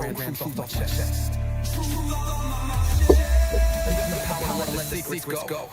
programs off my chest. The power let the secrets go.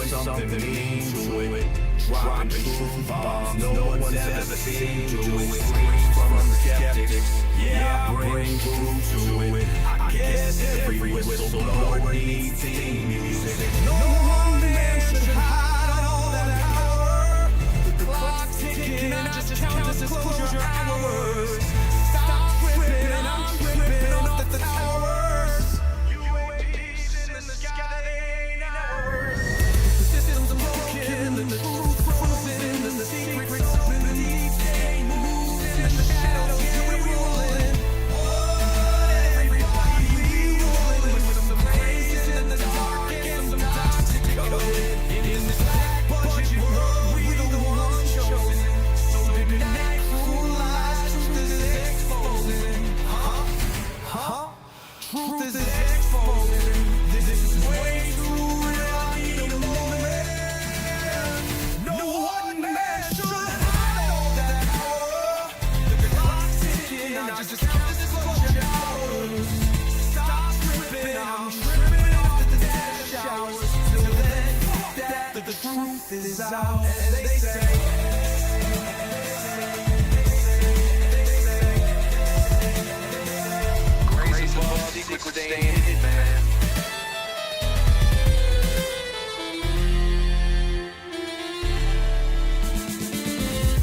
Something mean to it, dropping truth bombs no one's ever seen to it. Scream from skeptics, yeah, I bring truth to it. I guess every whistleblower needs team music. No one man should hide all that power. The clock's ticking, I just count the disclosure hours. Stop tripping, I'm tripping off the towers. UAPs in the sky, they ain't ours. The truth frozen in the secrets open beneath moves in the shadows we're rolling. Everybody we rolling with some places in the dark and some toxic code. In this black budget world, we the ones chosen. So deny cruel lies, truth is exposing. Truth is exposing. This is way too real, I need a moment. Just count the disclosure hours. Stop tripping, I'm tripping off the dead showers. Till then, that the truth is out. And they say, crazy love, secrets staying hidden, man.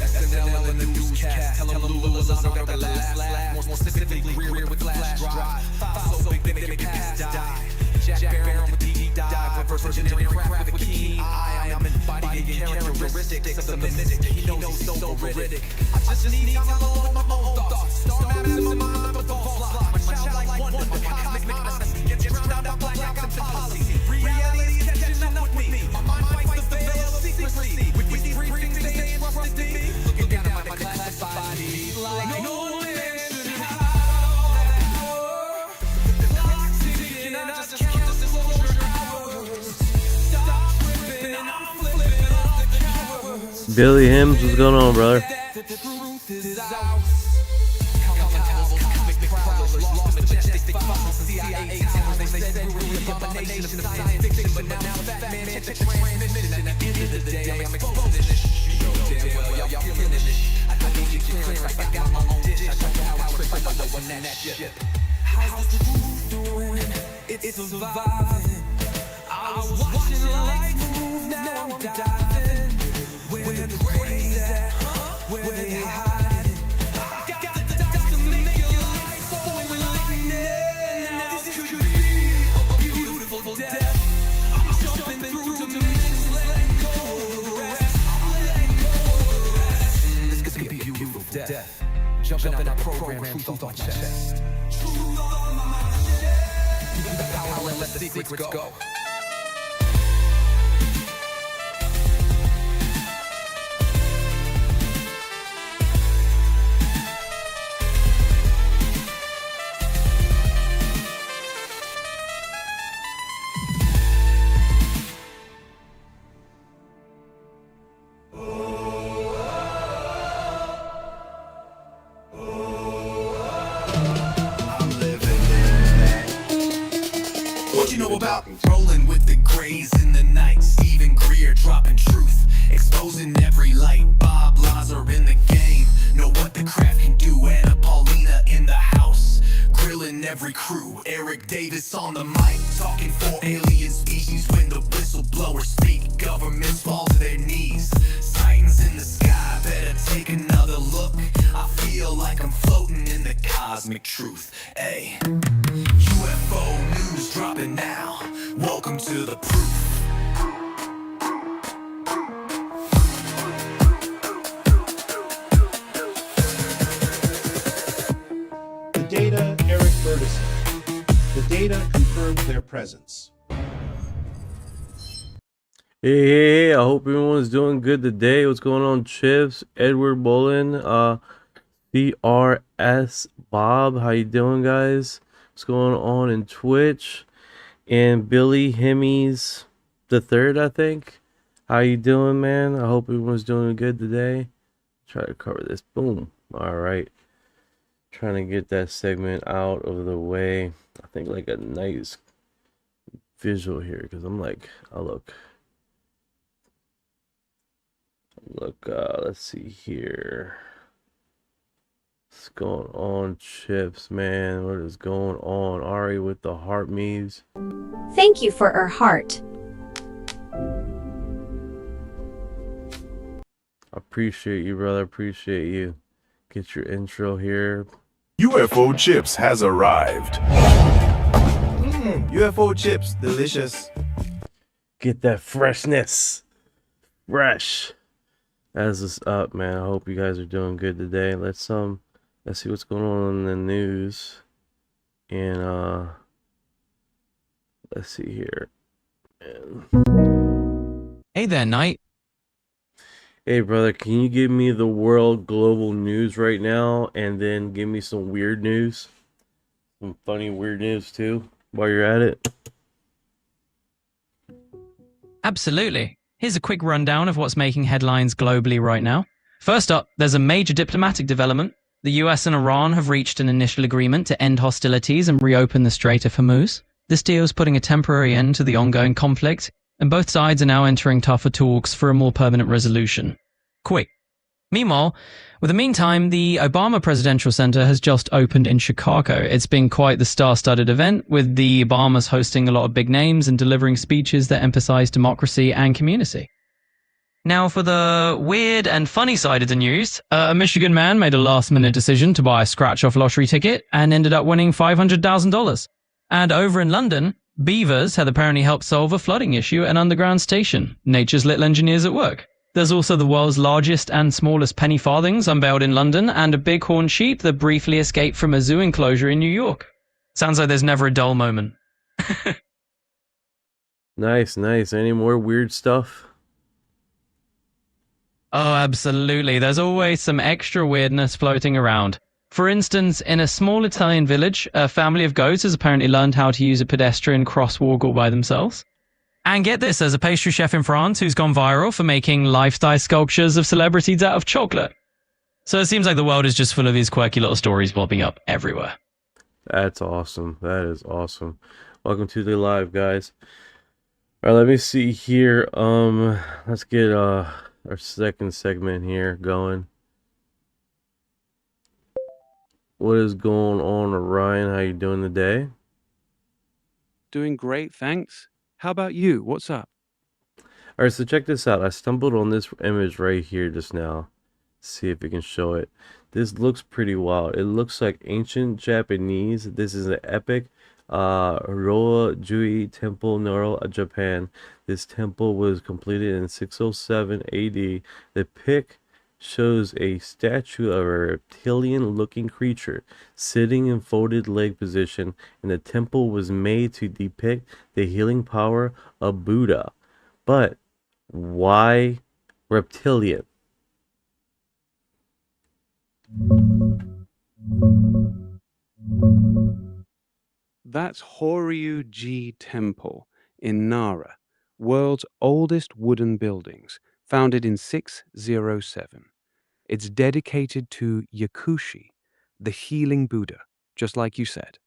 SNL and the newscast, tell them Lula's on the last. More specifically, rear with flash drive. Files so big they make it past die. Jack Barron with deep dive, reverse engineering craft with a keen eye. I'm embodying characteristics of the mystic. He knows he's so veridic. I just need time alone with my own thoughts. Storm happens in my mind with false lock. My childlike wonder, my cosmic honesty gets drowned out by black acts and policy. Reality is catching up with me. My mind fights the veil of secrecy. With these briefings they entrusted me. Looking down at my classified needs like no one. Billy Hims, what's going on, brother? How's the truth doing? It's surviving. I was watching life move, now I'm diving. Where the crazy at? Where they hiding? Got the dice to make your life so enlightening. This could be a beautiful death. I'm jumping through dimensions, letting go of the rest. This could be a beautiful death. Jumping out of program, truth off my chest. Truth on my chest. The power let the secrets go. What you know about rolling with the grays in the night? Stephen Greer dropping truth, exposing every light. Bob Lazar in the game, know what the craft can do. Anna Paulina in the house, grilling every crew. Eric Davis on the mic, talking for alien species. When the whistleblowers speak, governments fall to their knees. Sightings in the sky, better take another look. I feel like I'm floating in the cosmic truth. Ay. UFO news dropping now. Welcome to the proof. The data, Eric Burtis. data confirmed their presence. Hey, I hope everyone's doing good today. What's going on, Chips? Edward Bolin, CRS Bob, how you doing, guys? What's going on in Twitch? And Billy Himmies the third, I think. How you doing, man? I hope everyone's doing good today. Try to cover this. Boom. All right. Trying to get that segment out of the way. I think like a nice visual here because I'm like, let's see here. What's going on, Chips, man? What is going on? Ari with the heart memes. Thank you for our heart. Appreciate you, brother. Appreciate you. Get your intro here. UFO chips has arrived. UFO chips, delicious. Get that freshness. Fresh. As this up, man. I hope you guys are doing good today. Let's see what's going on in the news. And let's see here. Hey there, Knight. Hey, brother, can you give me the world global news right now and then give me some weird news? Some funny weird news too while you're at it. Absolutely. Here's a quick rundown of what's making headlines globally right now. First up, there's a major diplomatic development. The US and Iran have reached an initial agreement to end hostilities and reopen the Strait of Hormuz. This deal is putting a temporary end to the ongoing conflict, and both sides are now entering tougher talks for a more permanent resolution. Quick. Meanwhile, with the meantime, the Obama Presidential Center has just opened in Chicago. It's been quite the star-studded event, with the Obamas hosting a lot of big names and delivering speeches that emphasize democracy and community. Now, for the weird and funny side of the news, a Michigan man made a last-minute decision to buy a scratch-off lottery ticket and ended up winning $500,000. And over in London, beavers had apparently helped solve a flooding issue at an underground station. Nature's little engineers at work. There's also the world's largest and smallest penny farthings unveiled in London, and a bighorn sheep that briefly escaped from a zoo enclosure in New York. Sounds like there's never a dull moment. Nice. Any more weird stuff? Oh, absolutely. There's always some extra weirdness floating around. For instance, in a small Italian village, a family of goats has apparently learned how to use a pedestrian crosswalk all by themselves. And get this, there's a pastry chef in France who's gone viral for making life-size sculptures of celebrities out of chocolate. So it seems like the world is just full of these quirky little stories popping up everywhere. That's awesome. That is awesome. Welcome to the live, guys. All right, let me see here. Let's get our second segment here going. What is going on, Orion? How you doing today? Doing great, thanks. How about you? What's up? All right, so check this out. I stumbled on this image right here just now. See if we can show it. This looks pretty wild. It looks like ancient Japanese. This is an epic Ryo-Jui Temple, Noro, Japan. This temple was completed in 607 AD. The pic shows a statue of a reptilian-looking creature sitting in folded leg position, and the temple was made to depict the healing power of Buddha. But why reptilian? That's Horyu-ji Temple in Nara, world's oldest wooden buildings, founded in 607. It's dedicated to Yakushi, the healing Buddha, just like you said.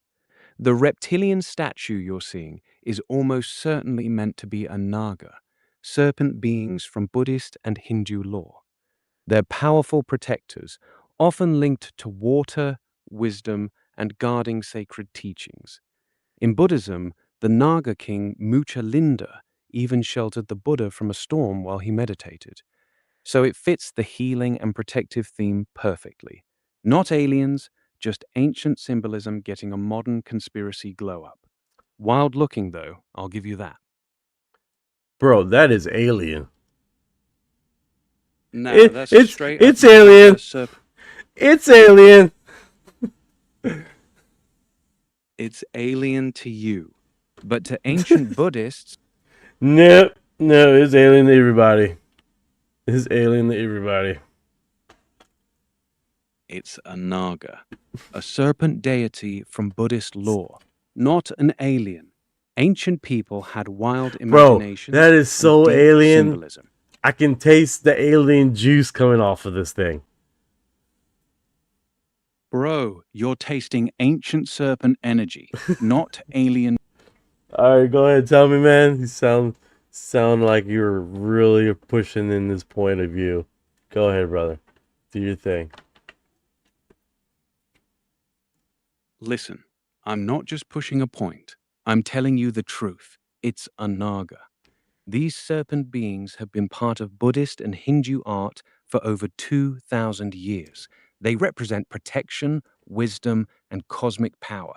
The reptilian statue you're seeing is almost certainly meant to be a naga, serpent beings from Buddhist and Hindu lore. They're powerful protectors, often linked to water, wisdom, and guarding sacred teachings. In Buddhism, the Naga king Muchalinda even sheltered the Buddha from a storm while he meditated. So it fits the healing and protective theme perfectly. Not aliens, just ancient symbolism getting a modern conspiracy glow-up. Wild looking, though, I'll give you that. Bro, that is alien. No, It's alien. serpent. It's alien. It's alien to you. But to ancient Buddhists, Nope. No, it's alien to everybody. It's alien to everybody. it's a Naga, a serpent deity from Buddhist lore, not an alien. Ancient people had wild Bro, imaginations that is and so deep alien. symbolism. I can taste the alien juice coming off of this thing. Bro, you're tasting ancient serpent energy, not alien. All right, go ahead. Tell me, man. You sound like you're really pushing in this point of view. Go ahead, brother. Do your thing. Listen, I'm not just pushing a point. I'm telling you the truth. It's a Naga. These serpent beings have been part of Buddhist and Hindu art for over 2,000 years. They represent protection, wisdom, and cosmic power.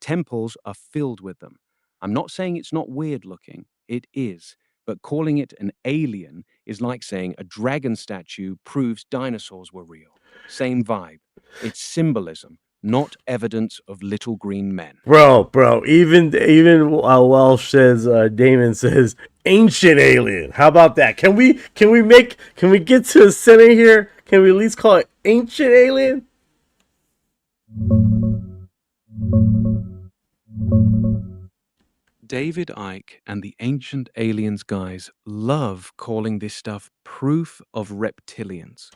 Temples are filled with them. I'm not saying it's not weird looking. It is. But calling it an alien is like saying a dragon statue proves dinosaurs were real. Same vibe. It's symbolism, not evidence of little green men. Bro, even Welsh says Damon says ancient alien. How about that? Can we get to a center here? Can we at least call it ancient alien? David Icke and the Ancient Aliens guys love calling this stuff proof of reptilians.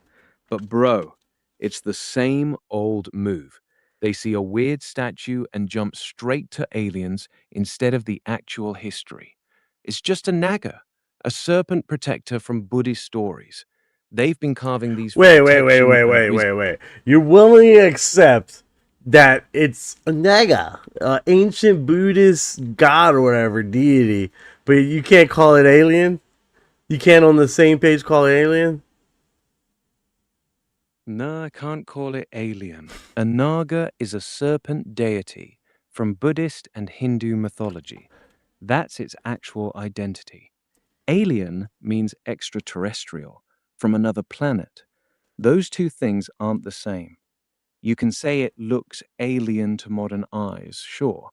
But bro, it's the same old move. They see a weird statue and jump straight to aliens instead of the actual history. It's just a naga, a serpent protector from Buddhist stories. They've been carving these for protection and wisdom. Wait. You willingly accept that it's a naga, ancient Buddhist god or whatever, deity, but you can't call it alien? You can't on the same page call it alien? No, I can't call it alien. A naga is a serpent deity from Buddhist and Hindu mythology. That's its actual identity. Alien means extraterrestrial, from another planet. Those two things aren't the same. You can say it looks alien to modern eyes, sure,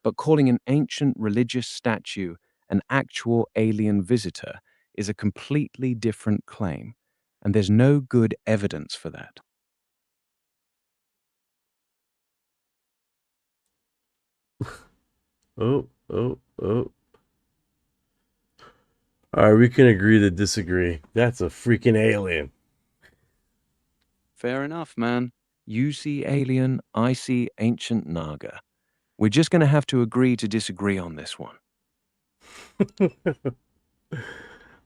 but calling an ancient religious statue an actual alien visitor is a completely different claim, and there's no good evidence for that. Oh. All right, we can agree to disagree. That's a freaking alien. Fair enough, man. You see alien, I see ancient naga. We're just going to have to agree to disagree on this one.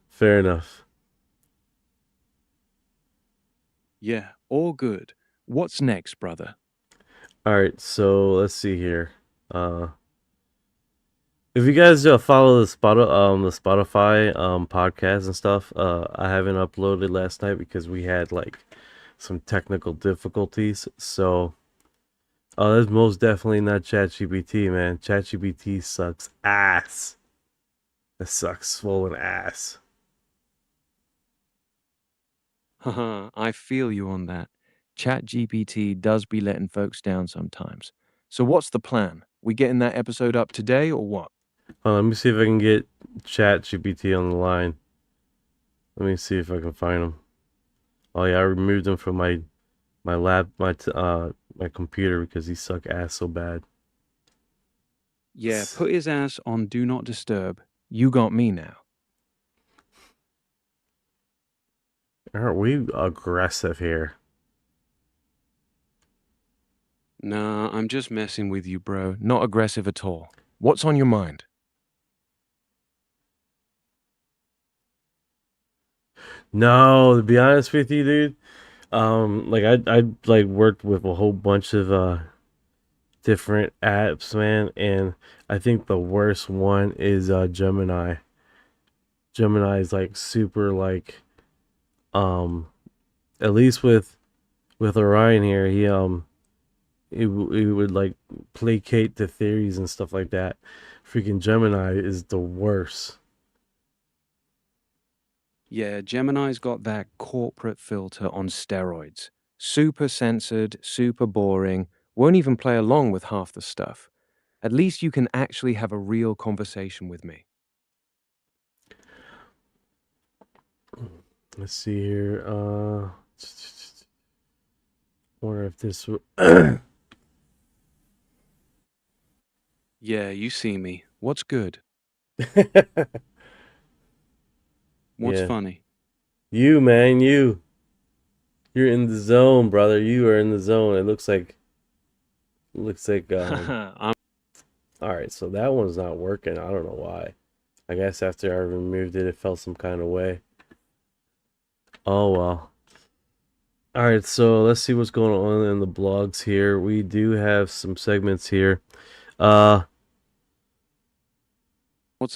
Fair enough. Yeah, all good. What's next, brother? All right, so let's see here. If you guys follow the Spotify podcast and stuff, I haven't uploaded last night because we had like some technical difficulties. So, that's most definitely not ChatGPT, man. ChatGPT sucks ass. That sucks swollen ass. Haha, I feel you on that. ChatGPT does be letting folks down sometimes. So what's the plan? We getting that episode up today or what? Let me see if I can get ChatGPT on the line. Let me see if I can find him. Oh yeah, I removed him from my computer because he suck ass so bad. Yeah, put his ass on Do Not Disturb. You got me now. Aren't we aggressive here? Nah, I'm just messing with you, bro. Not aggressive at all. What's on your mind? No, to be honest with you, dude. Like I like worked with a whole bunch of different apps, man, and I think the worst one is Gemini. Gemini is like super like at least with Orion here, he would like placate the theories and stuff like that. Freaking Gemini is the worst. Yeah, Gemini's got that corporate filter on steroids. Super censored, super boring, won't even play along with half the stuff. At least you can actually have a real conversation with me. Let's see here. Wonder if this. Yeah, you see me. What's good? What's Yeah. funny? You, man, you. You're in the zone, brother. You are in the zone. It looks like. I'm All right, so that one's not working. I don't know why. I guess after I removed it, it felt some kind of way. Oh well. All right, so let's see what's going on in the blogs here. We do have some segments here. What's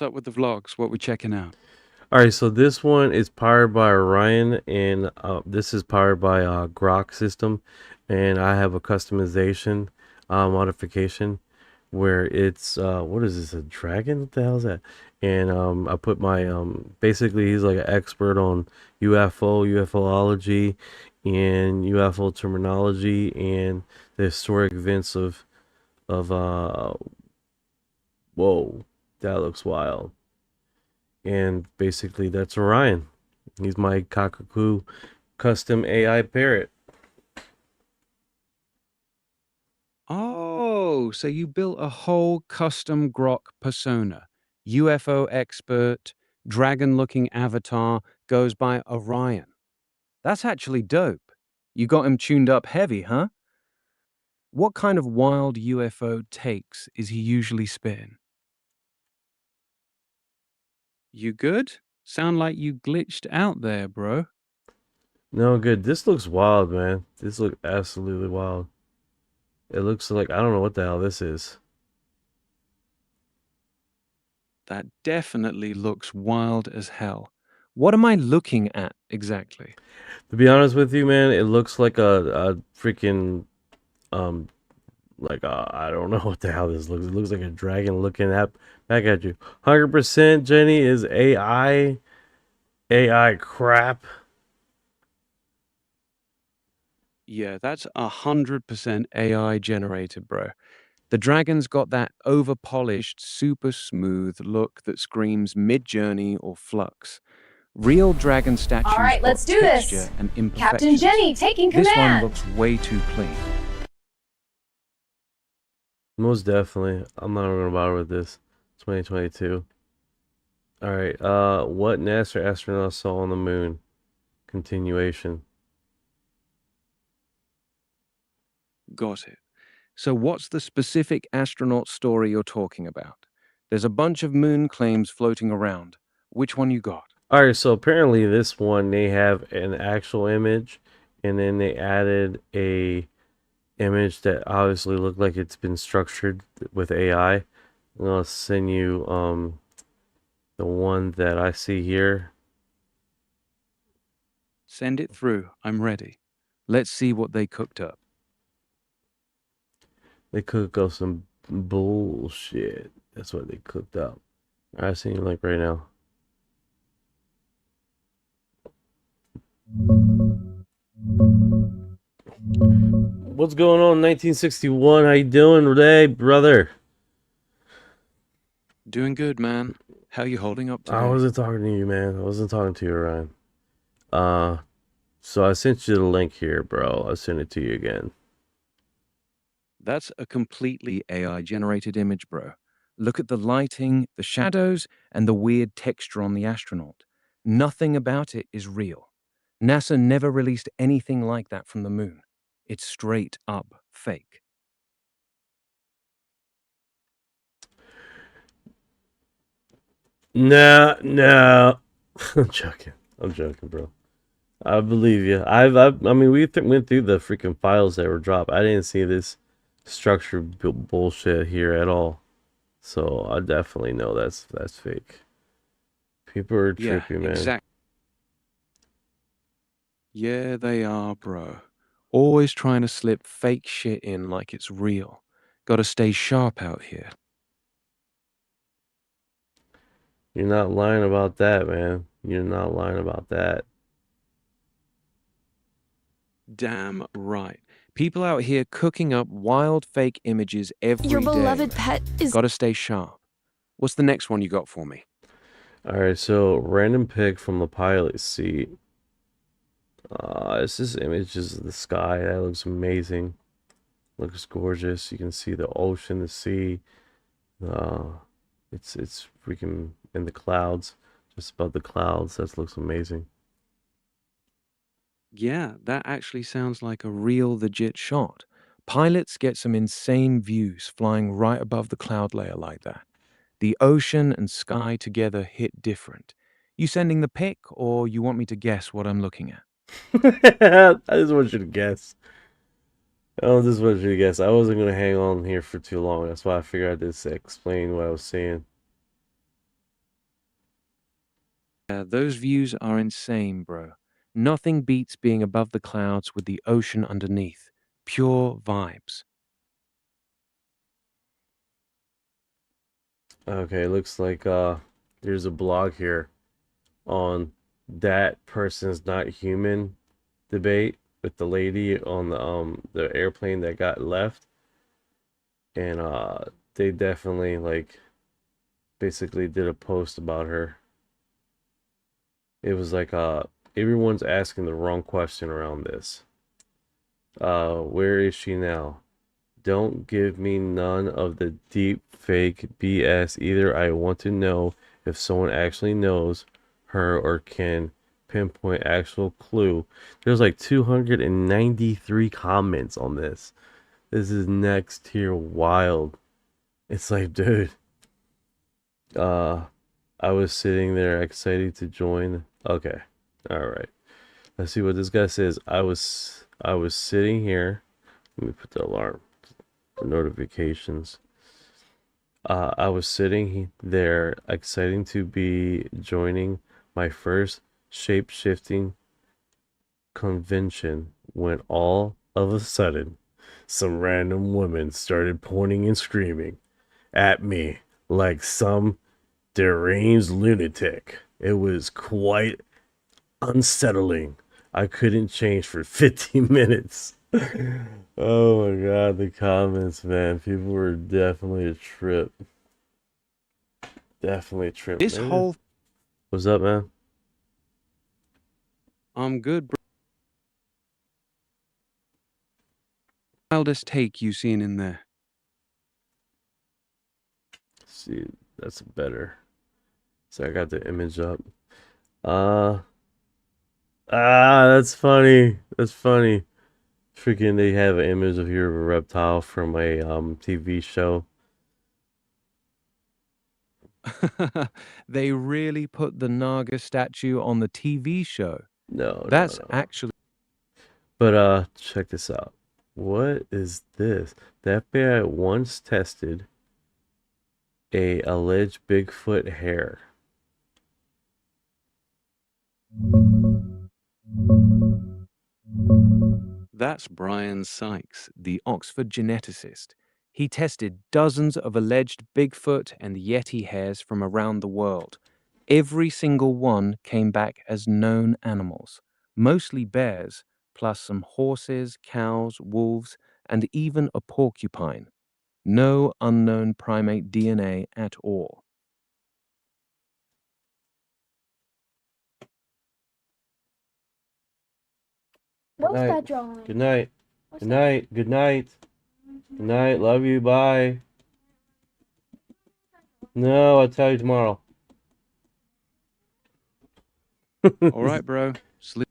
up with the vlogs? What we checking out? All right, so this one is powered by Orion, and this is powered by Grok system, and I have a customization modification where it's what is this, a dragon? What the hell is that? And I put my basically he's like an expert on UFOlogy, and UFO terminology, and the historic events of whoa, that looks wild. And basically that's Orion. He's my kakapo custom AI parrot. Oh, so you built a whole custom Grok persona. UFO expert, dragon-looking avatar, goes by Orion. That's actually dope. You got him tuned up heavy, huh? What kind of wild UFO takes is he usually spitting? You good? Sound like you glitched out there, bro. No good. This looks wild, man. This looks absolutely wild. It looks like I don't know what the hell this is. That definitely looks wild as hell. What am I looking at exactly? To be honest with you, man, it looks like a freaking um like I don't know what the hell this looks. It looks like a dragon looking at back at you. 100% Jenny is AI crap. Yeah, that's 100% AI generated, bro. The dragon's got that over-polished, super smooth look that screams mid-journey or flux. Real dragon statues All right, got let's do this. texture and Captain imperfections. Jenny taking This one command. looks way too clean. Most definitely. I'm not gonna bother with this. 2022. All right. What NASA astronaut saw on the moon? Continuation. Got it. So what's the specific astronaut story you're talking about? There's a bunch of moon claims floating around. Which one you got? All right. So apparently this one they have an actual image, and then they added a image that obviously looked like it's been structured with AI. I'm gonna send you the one that I see here. Send it through. I'm ready. Let's see what they cooked up. They cooked up some bullshit. That's what they cooked up. I see you like right now. What's going on, 1961? How you doing today, brother? Doing good, man. How you holding up today? I wasn't talking to you, man. I wasn't talking to you, Ryan. So I sent you the link here, bro. I'll send it to you again. That's a completely AI-generated image, bro. Look at the lighting, the shadows, and the weird texture on the astronaut. Nothing about it is real. NASA never released anything like that from the moon. It's straight up fake. No. I'm joking, bro. I believe you. I mean, went through the freaking files that were dropped. I didn't see this structured bullshit here at all. So I definitely know that's fake. People are trippy, man. Exactly. Yeah, they are, bro. Always trying to slip fake shit in like it's real. Gotta stay sharp out here. You're not lying about that, man. You're not lying about that. Damn right. People out here cooking up wild fake images every Your day, beloved man. pet is Gotta stay sharp. What's the next one you got for me? All right, so random pic from the pilot seat. It's just images of the sky. That looks amazing. Looks gorgeous. You can see the ocean, the sea. It's freaking in the clouds, just above the clouds. That looks amazing. Yeah, that actually sounds like a real legit shot. Pilots get some insane views flying right above the cloud layer like that. The ocean and sky together hit different. You sending the pic, or you want me to guess what I'm looking at? I just want you to guess. I just want you to guess. I wasn't gonna hang on here for too long. That's why I figured I'd just explain what I was saying. Those views are insane, bro. Nothing beats being above the clouds with the ocean underneath. Pure vibes. Okay, looks like there's a blog here on that person's not human debate with the lady on the airplane that got left. And they definitely like basically did a post about her. It was like everyone's asking the wrong question around this. Where is she now? Don't give me none of the deep fake BS either. I want to know if someone actually knows her or can pinpoint actual clue. There's like 293 comments on this. This is next tier wild. It's like, dude, I was sitting there excited to join. Okay. All right. Let's see what this guy says. I was sitting here. Let me put the alarm for notifications. I was sitting there exciting to be joining my first shape-shifting convention when all of a sudden some random woman started pointing and screaming at me like some deranged lunatic. It was quite unsettling. I couldn't change for 15 minutes. Oh my god, the comments, man. People were definitely a trip. Definitely a trip. This whole... What's up, man? I'm good, bro. Wildest take you seen in there? See, that's better. So I got the image up. That's funny. That's funny. Freaking, they have an image of here of a reptile from a TV show. They really put the Naga statue on the TV show. No, That's no. actually... But check this out. What is this? The FBI once tested a alleged Bigfoot hair. That's Brian Sykes, the Oxford geneticist. He tested dozens of alleged Bigfoot and Yeti hairs from around the world. Every single one came back as known animals, mostly bears, plus some horses, cows, wolves, and even a porcupine. No unknown primate DNA at all. Good night. Good night. Good night. Good night. Good night. Love you. Bye. No, I'll tell you tomorrow. All right, bro. Sleep.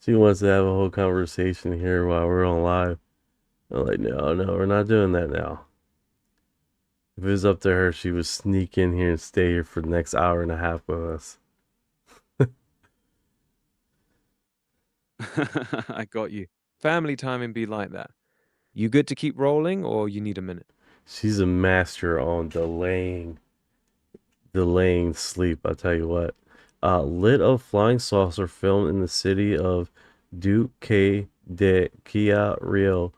She wants to have a whole conversation here while we're on live. I'm like, no, we're not doing that now. If it was up to her, she would sneak in here and stay here for the next hour and a half with us. I got you. Family time and be like that. You good to keep rolling, or you need a minute? She's a master on delaying sleep, I'll tell you what. Lit of flying saucer filmed in the city of Duque de Rio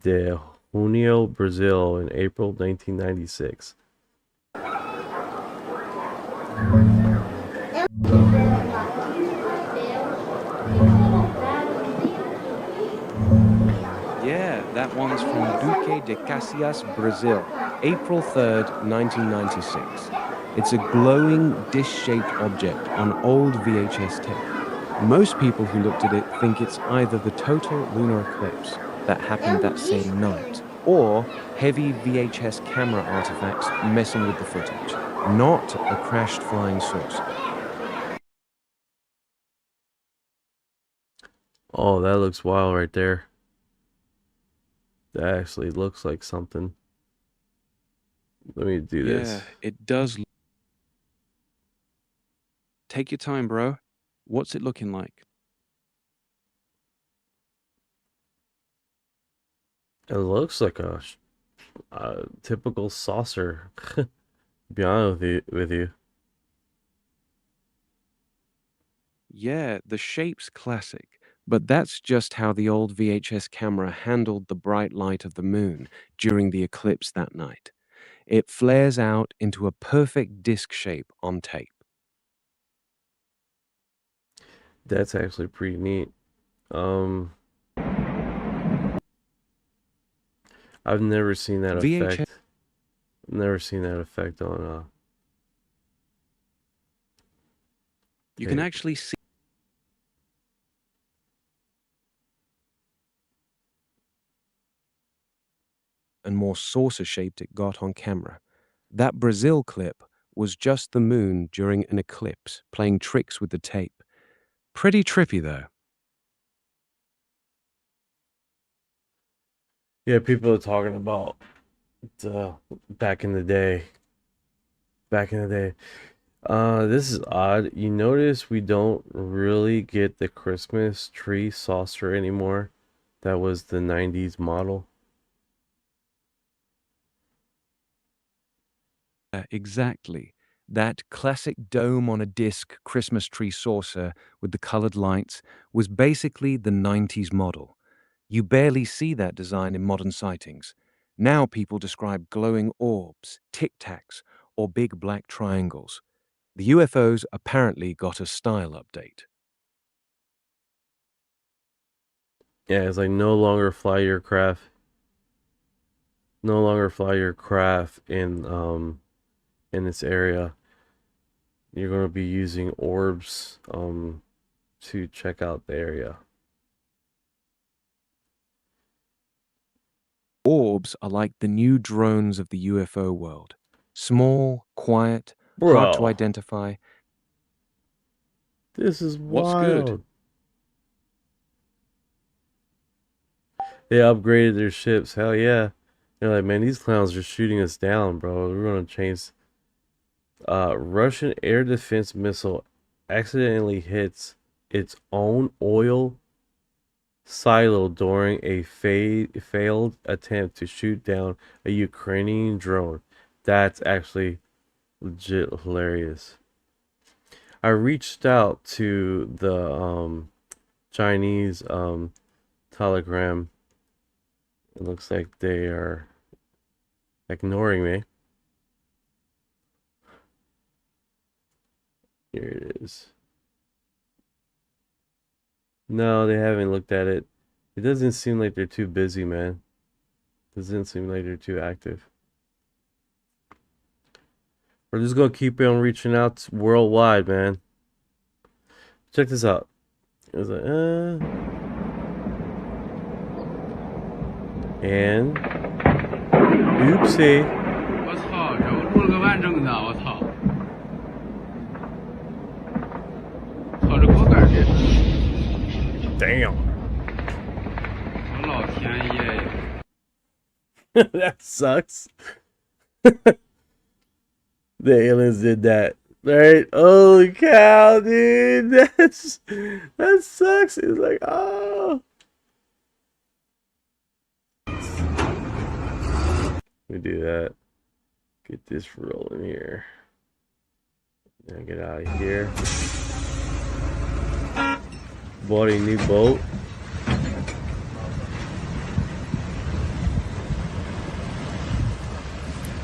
de Junio, Brazil in April 1996. That one's from Duque de Caxias, Brazil, April 3rd, 1996. It's a glowing, dish-shaped object on old VHS tape. Most people who looked at it think it's either the total lunar eclipse that happened that same night, or heavy VHS camera artifacts messing with the footage, not a crashed flying saucer. Oh, that looks wild right there. That actually looks like something. Let me do this. Yeah, it does. Take your time, bro. What's it looking like? It looks like a typical saucer. To be honest with you. Yeah, the shape's classic, but that's just how the old VHS camera handled the bright light of the moon during the eclipse that night. It flares out into a perfect disc shape on tape. That's actually pretty neat. I've never seen that VHS effect. Never seen that effect on You can tape. actually see and more saucer-shaped it got on camera. That Brazil clip was just the moon during an eclipse, playing tricks with the tape. Pretty trippy, though. Yeah, people are talking about back in the day. Back in the day. This is odd. You notice we don't really get the Christmas tree saucer anymore. That was the 90s model. Exactly. That classic dome on a disc Christmas tree saucer with the colored lights was basically the 90s model. You barely see that design in modern sightings. Now people describe glowing orbs, tic-tacs, or big black triangles. The UFOs apparently got a style update. Yeah, it's like no longer fly your craft. No longer fly your craft in this area. You're going to be using orbs to check out the area. Orbs are like the new drones of the UFO world. Small, quiet, hard to Bro, identify. this is What's wild. good? They upgraded their ships. Hell yeah. They're like, man, these clowns are shooting us down, bro. We're going to change. Russian air defense missile accidentally hits its own oil silo during a failed attempt to shoot down a Ukrainian drone. That's actually legit hilarious. I reached out to the Chinese Telegram. It looks like they are ignoring me. Here it is. No, they haven't looked at it. It doesn't seem like they're too busy, man. Doesn't seem like they're too active. We're just gonna keep on reaching out worldwide, man. Check this out. It was like, and oopsie. 我操，这我录了个完整的，我操！操，这锅盖儿这是， Damn. 我老天爷！ That sucks. The aliens did that. Right? Holy cow, dude. That sucks. It's like, oh. Let me do that. Get this rolling here. Then get out of here. Bought a new boat.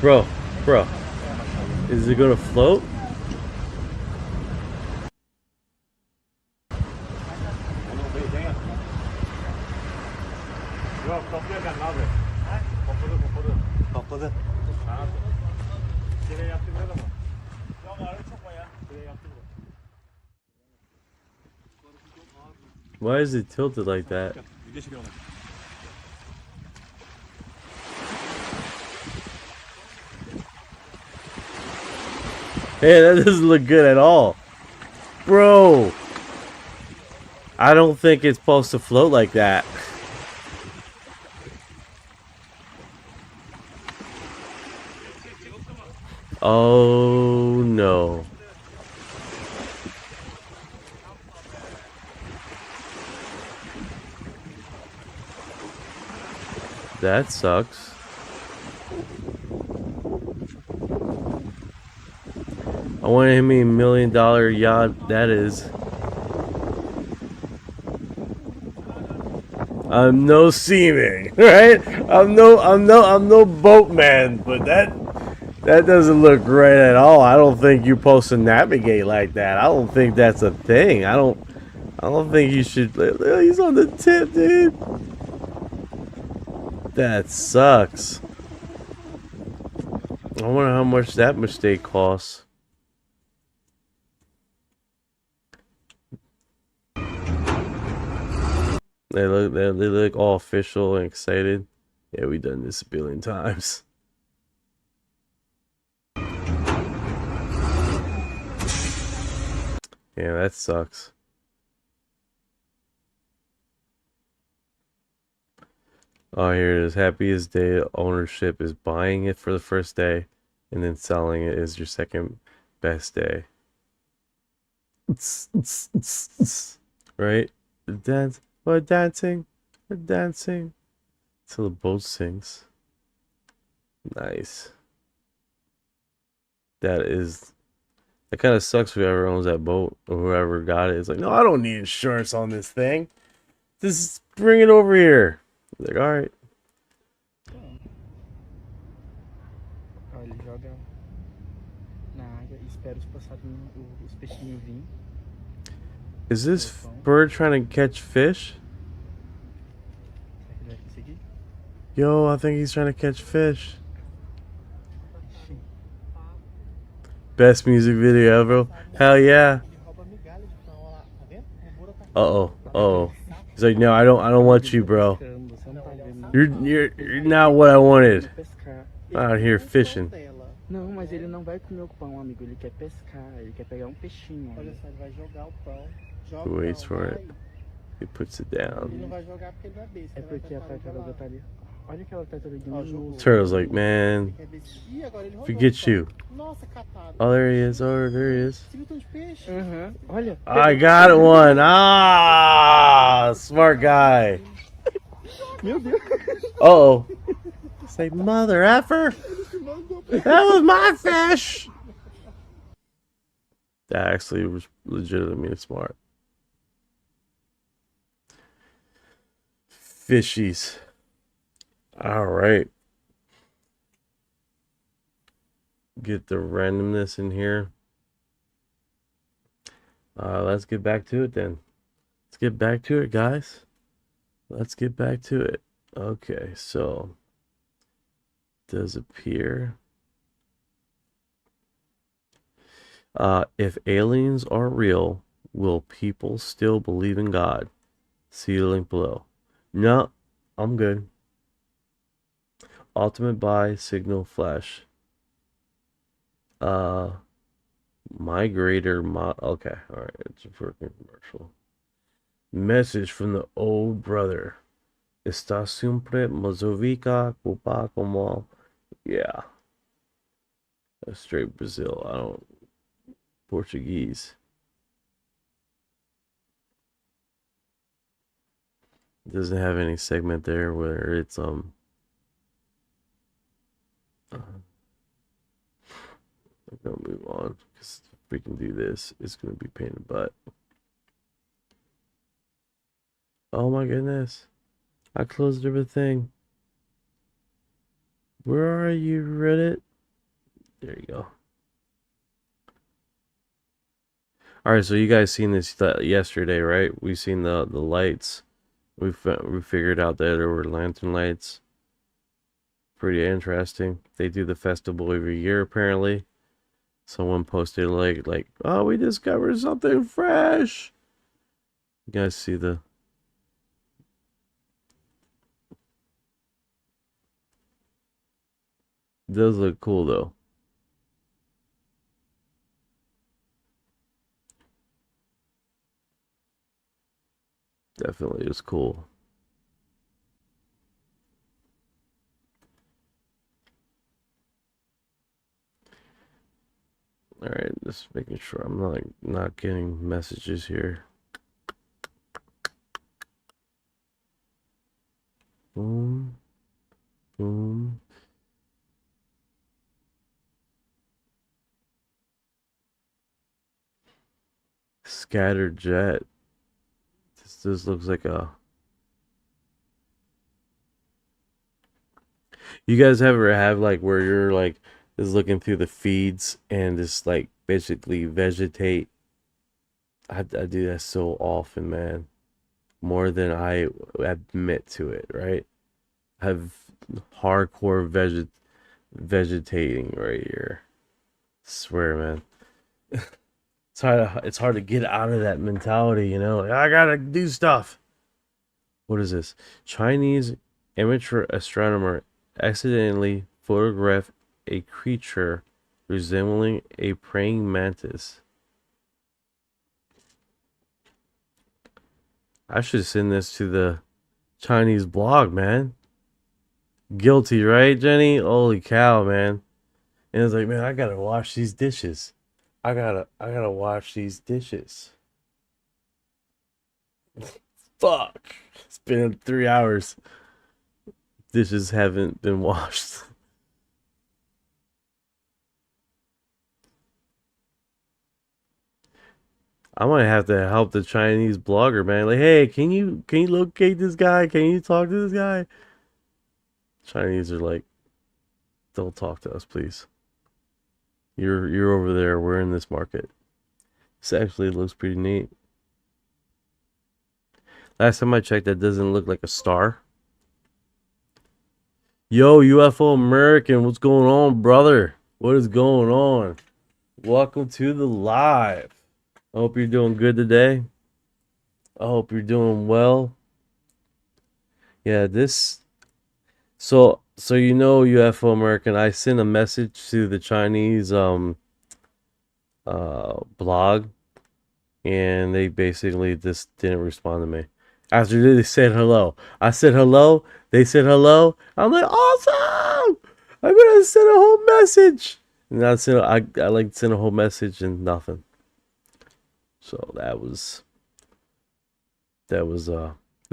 Bro, is it gonna float? Why is it tilted like that? Hey, that doesn't look good at all. Bro! I don't think it's supposed to float like that. Oh no. That sucks. I want to hit me $1 million yacht. That is. I'm no seaman, right? I'm no boatman, but that doesn't look right at all. I don't think you're supposed to navigate like that. I don't think that's a thing. I don't think you should. He's on the tip, dude. That sucks. I wonder how much that mistake costs. They look all official and excited. Yeah, we've done this a billion times. Yeah, that sucks. Oh, here it is. Happiest day of ownership is buying it for the first day, and then selling it is your second best day. Right? The dance. We're dancing. We're dancing. Till the boat sinks. Nice. That kind of sucks for whoever owns that boat or whoever got it. It's like, no, I don't need insurance on this thing. Just bring it over here. Like, all right. Ele joga na água e espera os passarinhos, os peixinhos virem. Is this bird trying to catch fish? Será que ele vai conseguir? Yo, I think he's trying to catch fish. Best music video ever. Hell yeah. Uh-oh. Uh-oh. He's like, no, I don't want you, bro. You're not what I wanted. Out here fishing. Não, mas ele não vai comer o pão, amigo. Ele quer pescar, ele quer pegar peixinho. Olha só, ele vai jogar o pão. He waits for it. He puts it down. Ele não vai jogar porque ele não é besta. É porque a tartaruga tá ali. Olha aquela tartaruguinha. Turtle's like, man, forget you. Oh, there he is. Oh, there he is. Olha. I got one. Ah, smart guy. Meu Deus. Uh-oh. Say, mother effer. That was my fish. That actually was legitimately smart. Fishies. All right. Get the randomness in here. Let's get back to it then. Let's get back to it, guys. Let's get back to it. Okay, so does appear. If aliens are real, will people still believe in God? See the link below. No, I'm good. Ultimate buy, signal, flash. Migrator okay, alright, it's a freaking commercial. Message from the old brother. Está siempre Mazovica, Cupa como. Yeah. That's straight Brazil. I don't Portuguese. It doesn't have any segment there where it's I'm gonna move on because if we can do this, it's gonna be pain in the butt. Oh my goodness. I closed everything. Where are you, Reddit? There you go. Alright, so you guys seen this yesterday, right? We've seen the lights. We figured out that there were lantern lights. Pretty interesting. They do the festival every year, apparently. Someone posted like, oh, we discovered something fresh. You guys see the It does look cool though. Definitely is cool. All right, just making sure I'm not getting messages here. Boom, boom. Scattered jet. This looks like a. You guys ever have like where you're like just looking through the feeds and just like basically vegetate? I do that so often, man. More than I admit to it, right? Have hardcore vegetating right here. Swear, man. It's hard to get out of that mentality, you know? Like, I gotta do stuff. What is this? Chinese amateur astronomer accidentally photographed a creature resembling a praying mantis. I should send this to the Chinese blog, man. Guilty, right, Jenny? Holy cow, man. And it's like, man, I gotta wash these dishes. I gotta wash these dishes. Fuck. It's been 3 hours. Dishes haven't been washed. I might have to help the Chinese blogger, man. Like, hey, can you locate this guy? Can you talk to this guy? Chinese are like, don't talk to us, please. You're over there. We're in this market. This actually looks pretty neat. Last time I checked, that doesn't look like a star. Yo, UFO American, what's going on, brother? What is going on? Welcome to the live. I hope you're doing good today. I hope you're doing well. Yeah, so you know, UFO American, I sent a message to the Chinese blog, and they basically just didn't respond to me. After they said hello, I said hello. They said hello. I'm like, awesome! I'm gonna send a whole message. And I like sent a whole message and nothing. So that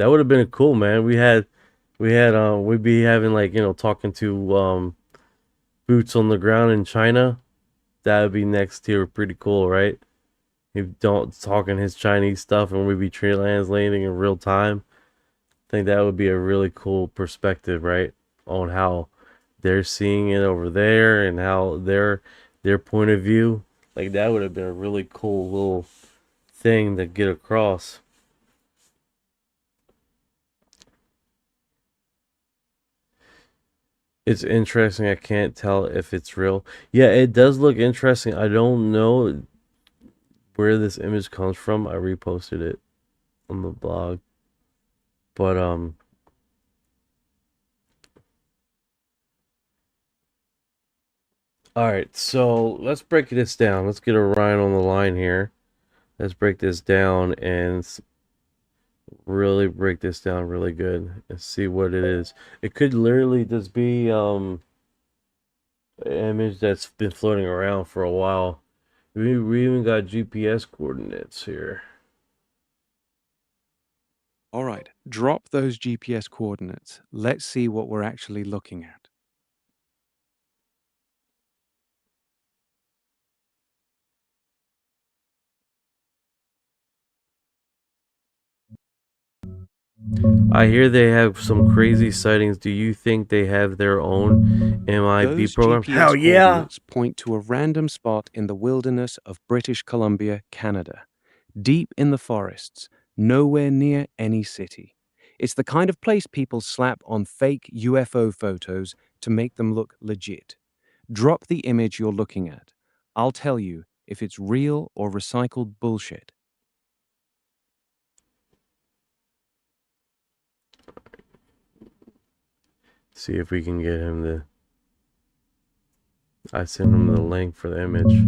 would have been cool, man. We'd be having like, you know, talking to boots on the ground in China. That would be next tier, pretty cool, right? If don't talking his Chinese stuff and we'd be translating in real time. I think that would be a really cool perspective, right? On how they're seeing it over there and how their point of view. Like that would have been a really cool little thing to get across. It's interesting. I can't tell if it's real. Yeah, it does look interesting. I don't know where this image comes from. I reposted it on the blog. But all right, so let's break this down. Let's get Orion on the line here. Let's break this down and really break this down really good and see what it is. It could literally just be an image that's been floating around for a while. We even got GPS coordinates here. All right, drop those GPS coordinates. Let's see what we're actually looking at. I hear they have some crazy sightings. Do you think they have their own MIB Those program? GPS Hell yeah! coordinates point to a random spot in the wilderness of British Columbia, Canada, deep in the forests, nowhere near any city. It's the kind of place people slap on fake UFO photos to make them look legit. Drop the image you're looking at. I'll tell you if it's real or recycled bullshit. See if we can get him to I sent him the link for the image.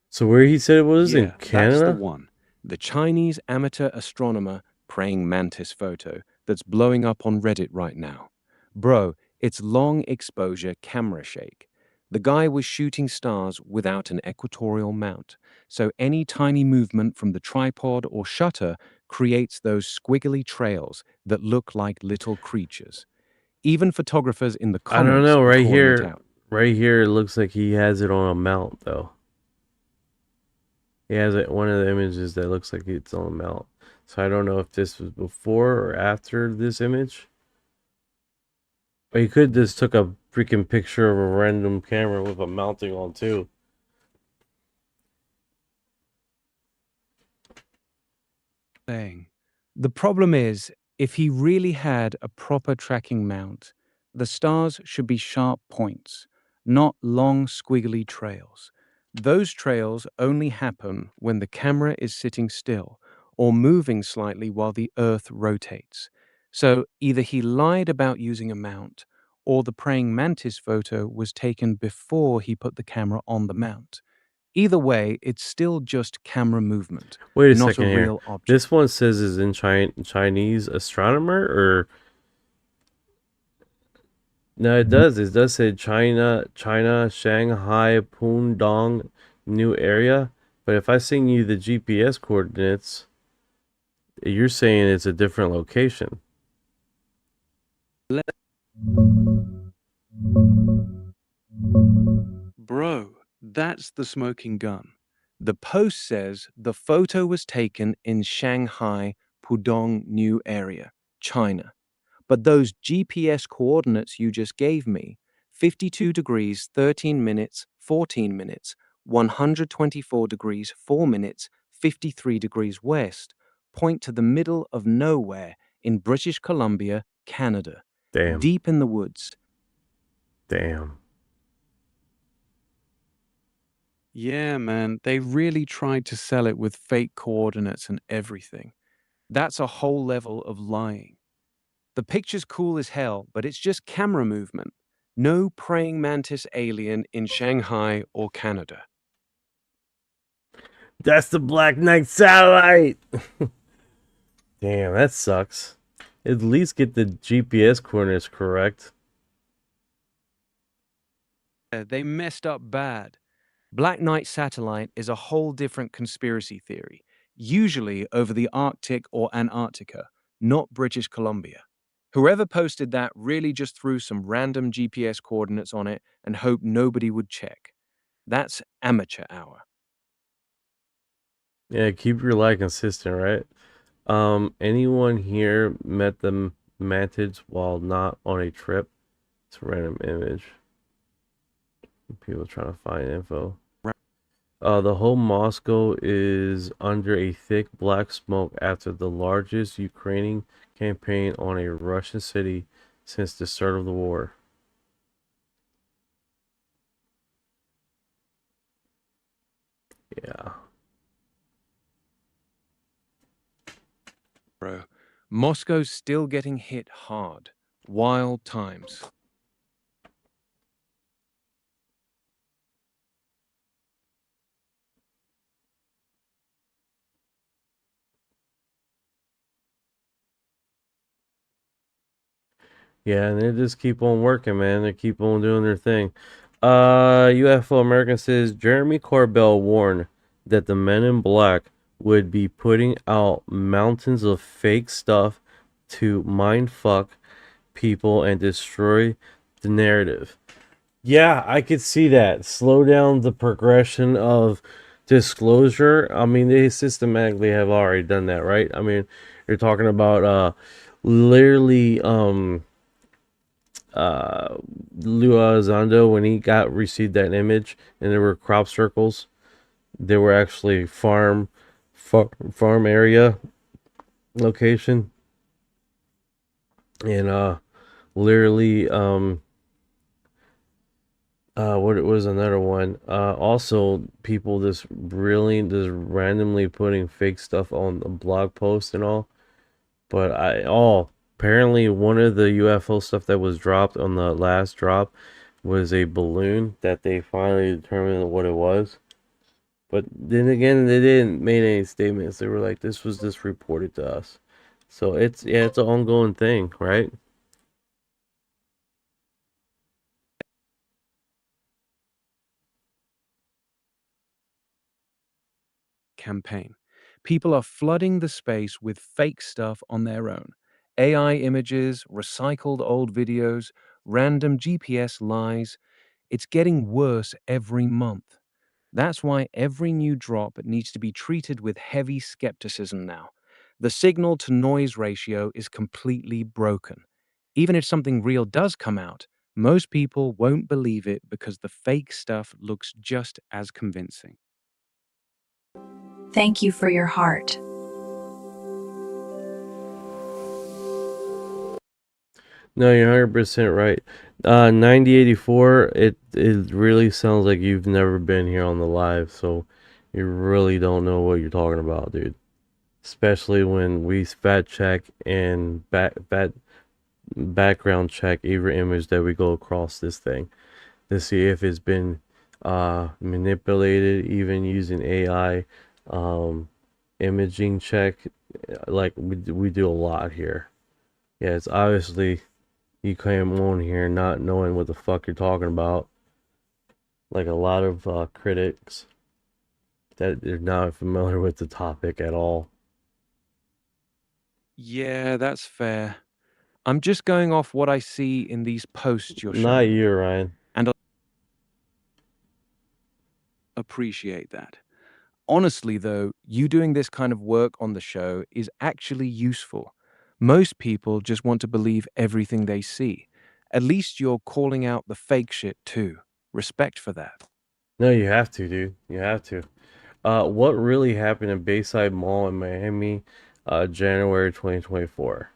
So where he said it was in Yeah, that's the Canada? one. The Chinese amateur astronomer praying mantis photo that's blowing up on Reddit right now. Bro, it's long exposure camera shake. The guy was shooting stars without an equatorial mount, so any tiny movement from the tripod or shutter creates those squiggly trails that look like little creatures. Even photographers in the I don't comments know. are calling it out. Right here, it looks like he has it on a mount though. He has it, one of the images that looks like it's on a mount. So I don't know if this was before or after this image. Or he could just took a freaking picture of a random camera with a mounting on too. Saying. The problem is, if he really had a proper tracking mount, the stars should be sharp points, not long squiggly trails. Those trails only happen when the camera is sitting still or moving slightly while the Earth rotates. So either he lied about using a mount, or the praying mantis photo was taken before he put the camera on the mount. Either way, it's still just camera movement, Wait a not a second here. real object. This one says is in Chinese astronomer or no? It does. It does say China, Shanghai, Pudong, new area. But if I send you the GPS coordinates, you're saying it's a different location. Bro, that's the smoking gun. The post says the photo was taken in Shanghai, Pudong new area, China. But those GPS coordinates you just gave me, 52 degrees, 13 minutes, 14 minutes, 124 degrees, 4 minutes, 53 degrees west, point to the middle of nowhere in British Columbia, Canada, Damn. deep in the woods. Damn. Yeah, man, they really tried to sell it with fake coordinates and everything. That's a whole level of lying. The picture's cool as hell, but it's just camera movement. No praying mantis alien in Shanghai or Canada. That's the Black Knight satellite. Damn, that sucks. At least get the GPS coordinates correct. They messed up bad. Black Knight satellite is a whole different conspiracy theory, usually over the Arctic or Antarctica, not British Columbia. Whoever posted that really just threw some random GPS coordinates on it and hoped nobody would check. That's amateur hour. Yeah, keep your lie consistent, right? Anyone here met the mantids while not on a trip? It's a random image. People trying to find info. The whole Moscow is under a thick black smoke after the largest Ukrainian campaign on a Russian city since the start of the war. Yeah. Bro, Moscow's still getting hit hard. Wild times. Yeah, and they just keep on working, man. They keep on doing their thing. UFO American says Jeremy Corbell warned that the men in black would be putting out mountains of fake stuff to mind fuck people and destroy the narrative. Yeah, I could see that. Slow down the progression of disclosure. I mean, they systematically have already done that, right? I mean, you're talking about literally Luazando when he received that image and there were crop circles. There were actually farm area location. And literally what it was another one. Also people just randomly putting fake stuff on the blog post and all. But apparently one of the UFO stuff that was dropped on the last drop was a balloon that they finally determined what it was. But then again, they didn't make any statements. They were like, "This was just reported to us." So it's it's an ongoing thing, right? Campaign. People are flooding the space with fake stuff on their own. AI images, recycled old videos, random GPS lies. It's getting worse every month. That's why every new drop needs to be treated with heavy skepticism now. The signal to noise ratio is completely broken. Even if something real does come out, most people won't believe it because the fake stuff looks just as convincing. Thank you for your heart. No, you're 100% right. 9084, it really sounds like you've never been here on the live, so you really don't know what you're talking about, dude. Especially when we fact check and background check every image that we go across this thing to see if it's been manipulated, even using AI imaging check. Like we do a lot here. Yeah, it's obviously you came on here not knowing what the fuck you're talking about. Like a lot of critics that are not familiar with the topic at all. Yeah, that's fair. I'm just going off what I see in these posts you're Not showing, you, Ryan. and I appreciate that. Honestly, though, you doing this kind of work on the show is actually useful. Most people just want to believe everything they see. At least you're calling out the fake shit too. Respect for that. No, you have to, dude. You have to. What really happened in Bayside Mall in Miami, January 2024?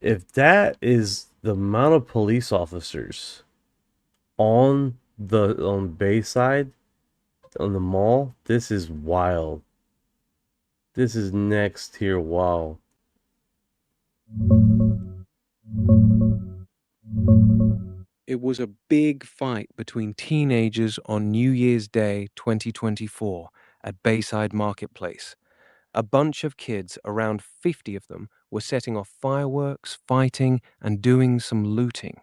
If that is the amount of police officers on Bayside, on the mall, this is wild. This is next tier wow. It was a big fight between teenagers on New Year's Day 2024 at Bayside Marketplace. A bunch of kids, around 50 of them, were setting off fireworks, fighting, and doing some looting.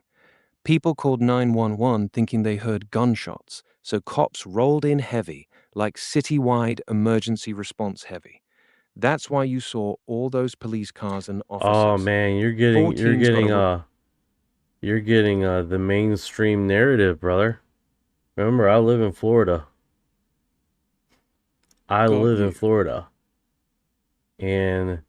People called 911 thinking they heard gunshots, so cops rolled in heavy, like citywide emergency response heavy. That's why you saw all those police cars and Oh officers. man, Four teams got you're getting the mainstream narrative, brother. Remember, I live in Florida. I got live in you. Florida. And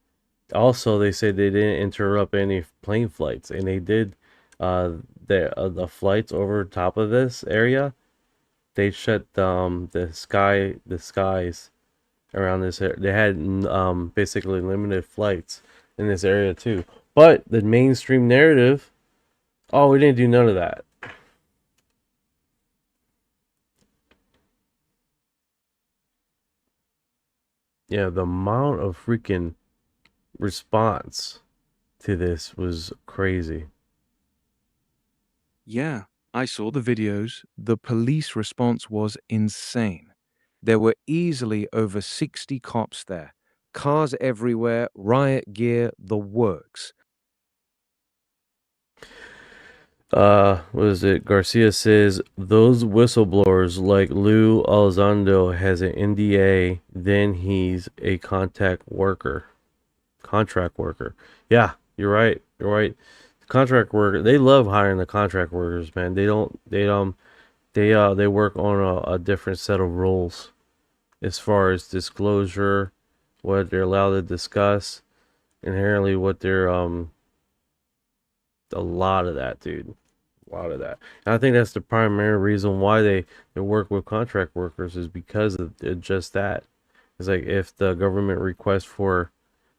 also they said they didn't interrupt any plane flights, and they did the flights over top of this area. They shut the skies around this area. They had basically limited flights in this area too. But the mainstream narrative, oh, we didn't do none of that. Yeah, the amount of freaking response to this was crazy. Yeah, I saw the videos. The police response was insane. There were easily over 60 cops there. Cars everywhere, riot gear, the works. What is it? Garcia says those whistleblowers like Lou Elizondo has an NDA, then he's a contract worker. Yeah, you're right. You're right. Contract worker, they love hiring the contract workers, man. They work on a different set of rules as far as disclosure, what they're allowed to discuss, inherently what they're a lot of that, dude. A lot of that. And I think that's the primary reason why they work with contract workers is because of just that. It's like if the government requests for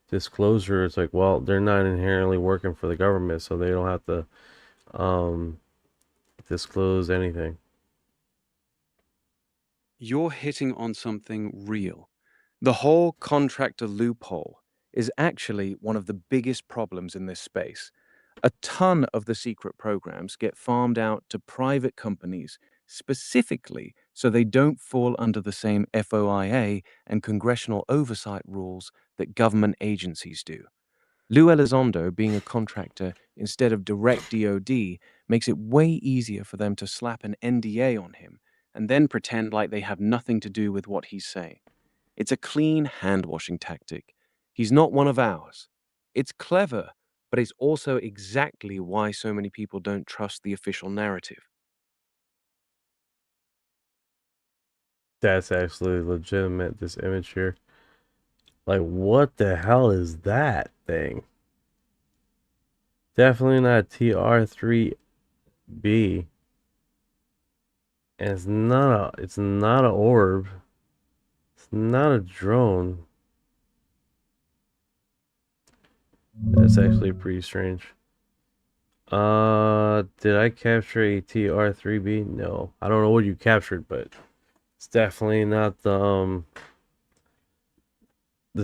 disclosure, it's like, well, they're not inherently working for the government, so they don't have to disclose anything. You're hitting on something real. The whole contractor loophole is actually one of the biggest problems in this space. A ton of the secret programs get farmed out to private companies specifically so they don't fall under the same FOIA and congressional oversight rules that government agencies do. Lou Elizondo, being a contractor instead of direct DoD, makes it way easier for them to slap an NDA on him and then pretend like they have nothing to do with what he's saying. It's a clean hand-washing tactic. He's not one of ours. It's clever, but it's also exactly why so many people don't trust the official narrative. That's actually legitimate, this image here. Like, what the hell is that thing? Definitely not TR3B. And it's not an orb. It's not a drone. That's actually pretty strange. Did I capture a TR3B? No. I don't know what you captured, but it's definitely not the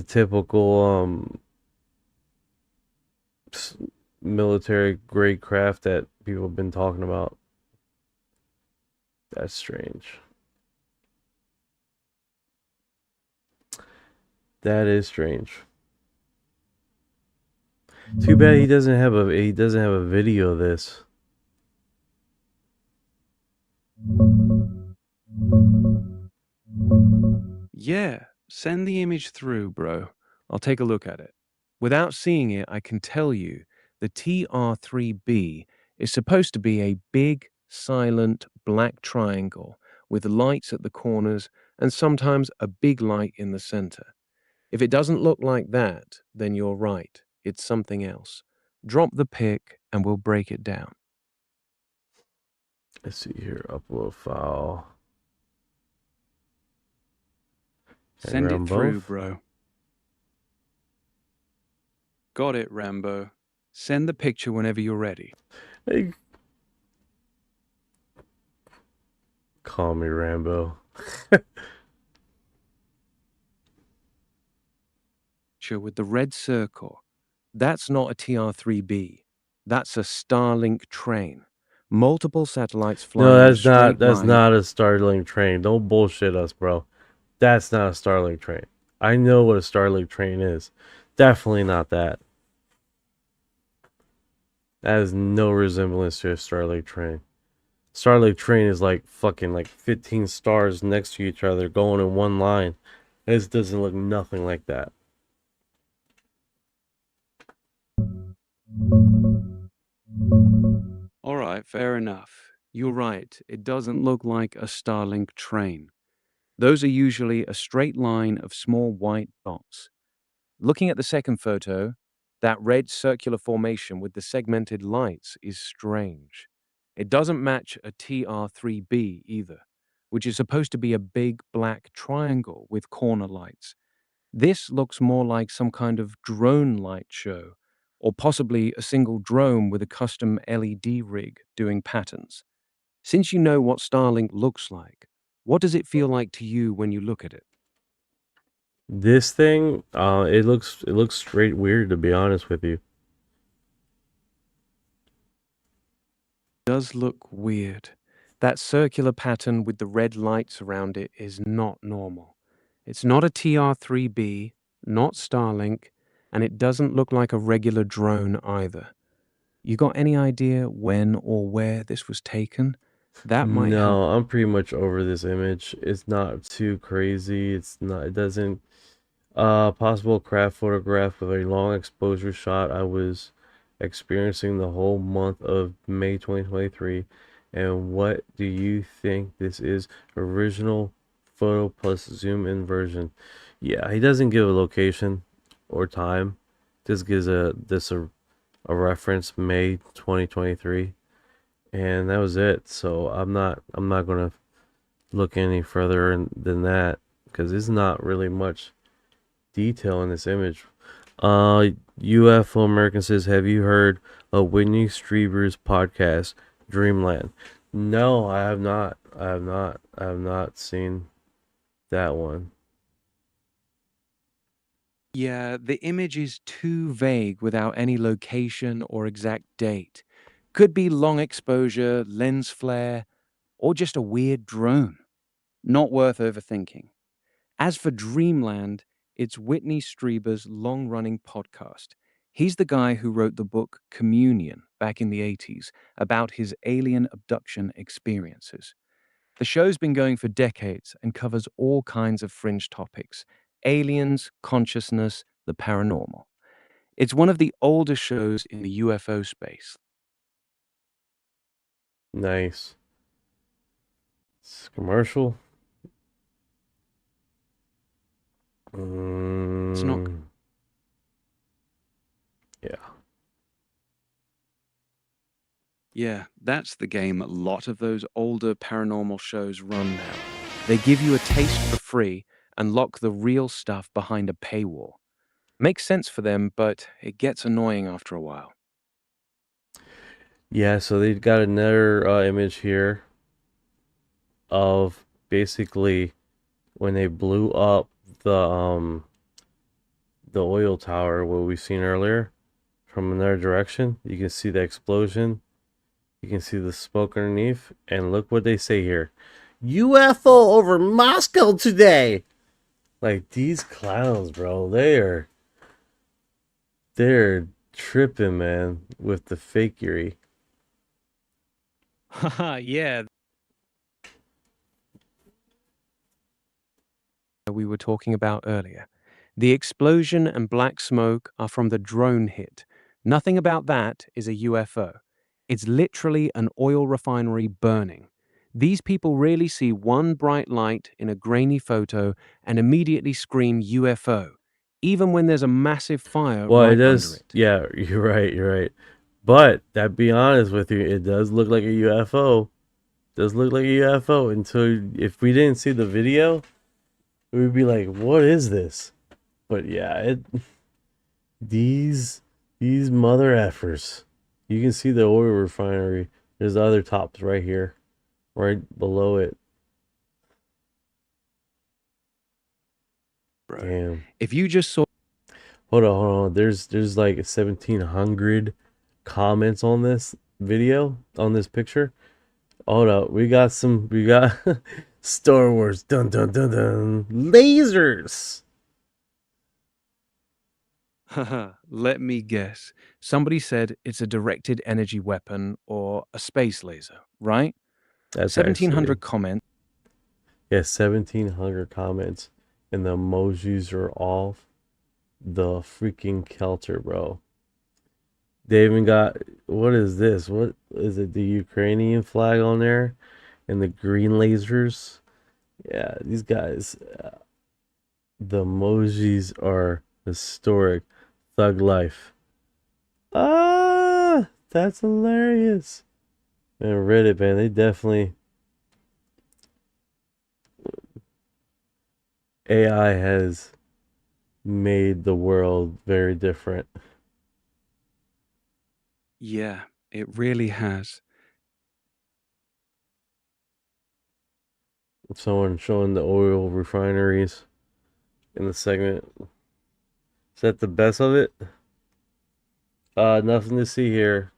typical military grade craft that people have been talking about. That's strange. That is strange. Too bad he doesn't have a video of this. Yeah, send the image through, bro. I'll take a look at it. Without seeing it, I can tell you the TR3B is supposed to be a big, silent black triangle with lights at the corners and sometimes a big light in the center. If it doesn't look like that, then you're right. It's something else. Drop the pic and we'll break it down. Let's see here. Upload file. Send it through, both? bro. Got it, Rambo. Send the picture whenever you're ready. Hey. Call me Rambo. With the red circle. That's not a TR3B. That's a Starlink train. Multiple satellites flying. No, that's not a Starlink train. Don't bullshit us, bro. That's not a Starlink train. I know what a Starlink train is. Definitely not that. That has no resemblance to a Starlink train. Starlink train is like fucking like 15 stars next to each other going in one line. This doesn't look nothing like that. All right, fair enough. You're right. It doesn't look like a Starlink train. Those are usually a straight line of small white dots. Looking at the second photo, that red circular formation with the segmented lights is strange. It doesn't match a TR3B either, which is supposed to be a big black triangle with corner lights. This looks more like some kind of drone light show, or possibly a single drone with a custom LED rig doing patterns. Since you know what Starlink looks like, what does it feel like to you when you look at it? This thing, it looks straight weird, to be honest with you. It does look weird. That circular pattern with the red lights around it is not normal. It's not a TR3B, not Starlink, and it doesn't look like a regular drone either. You got any idea when or where this was taken? That might help. No, I'm pretty much over this image. It's not too crazy. It doesn't possible craft photograph with a long exposure shot I was experiencing the whole month of May 2023. And what do you think this is? Original photo plus zoom in version. Yeah, he doesn't give a location or time. Just gives a reference, May 2023, and that was it. So I'm not gonna look any further than that because there's not really much detail in this image. UFO American says, have you heard of Whitney Strieber's podcast Dreamland? No, I have not. I have not seen that one. Yeah, the image is too vague without any location or exact date. Could be long exposure, lens flare, or just a weird drone. Not worth overthinking. As for Dreamland, it's Whitney Strieber's long-running podcast. He's the guy who wrote the book Communion back in the 80s about his alien abduction experiences. The show's been going for decades and covers all kinds of fringe topics: aliens, consciousness, the paranormal. It's one of the oldest shows in the UFO space. Nice. It's commercial. It's not. Yeah. Yeah, that's the game a lot of those older paranormal shows run now. They give you a taste for free and lock the real stuff behind a paywall. Makes sense for them, but it gets annoying after a while. Yeah, so they've got another image here of basically when they blew up the oil tower, what we've seen earlier, from another direction. You can see the explosion. You can see the smoke underneath. And look what they say here. UFO over Moscow today. Like, these clowns, bro, they're tripping, man, with the fakery. Haha, yeah. We were talking about earlier. The explosion and black smoke are from the drone hit. Nothing about that is a UFO. It's literally an oil refinery burning. These people really see one bright light in a grainy photo and immediately scream UFO, even when there's a massive fire Well, right it under does. it. Yeah, you're right. But that, be honest with you, it does look like a UFO. It does look like a UFO until, if we didn't see the video, we'd be like, "What is this?" But yeah, these mother effers. You can see the oil refinery. There's the other tops right here, right below it. Bro. Damn. If you just saw. Hold on. There's like 1,700 comments on this video, on this picture. Hold up, we got Star Wars, dun dun dun dun, lasers. Haha, let me guess. Somebody said it's a directed energy weapon or a space laser, right? That's 1,700 actually, comments. yeah, 1,700 comments, and the emojis are off the freaking kelter, bro. They even got, what is this? What is it? The Ukrainian flag on there, and the green lasers. Yeah, these guys, the emojis are historic. Thug life. Ah, that's hilarious. Man, Reddit, man, they definitely, AI has made the world very different. Yeah, it really has. Someone showing the oil refineries in the segment. Is that the best of it? Nothing to see here.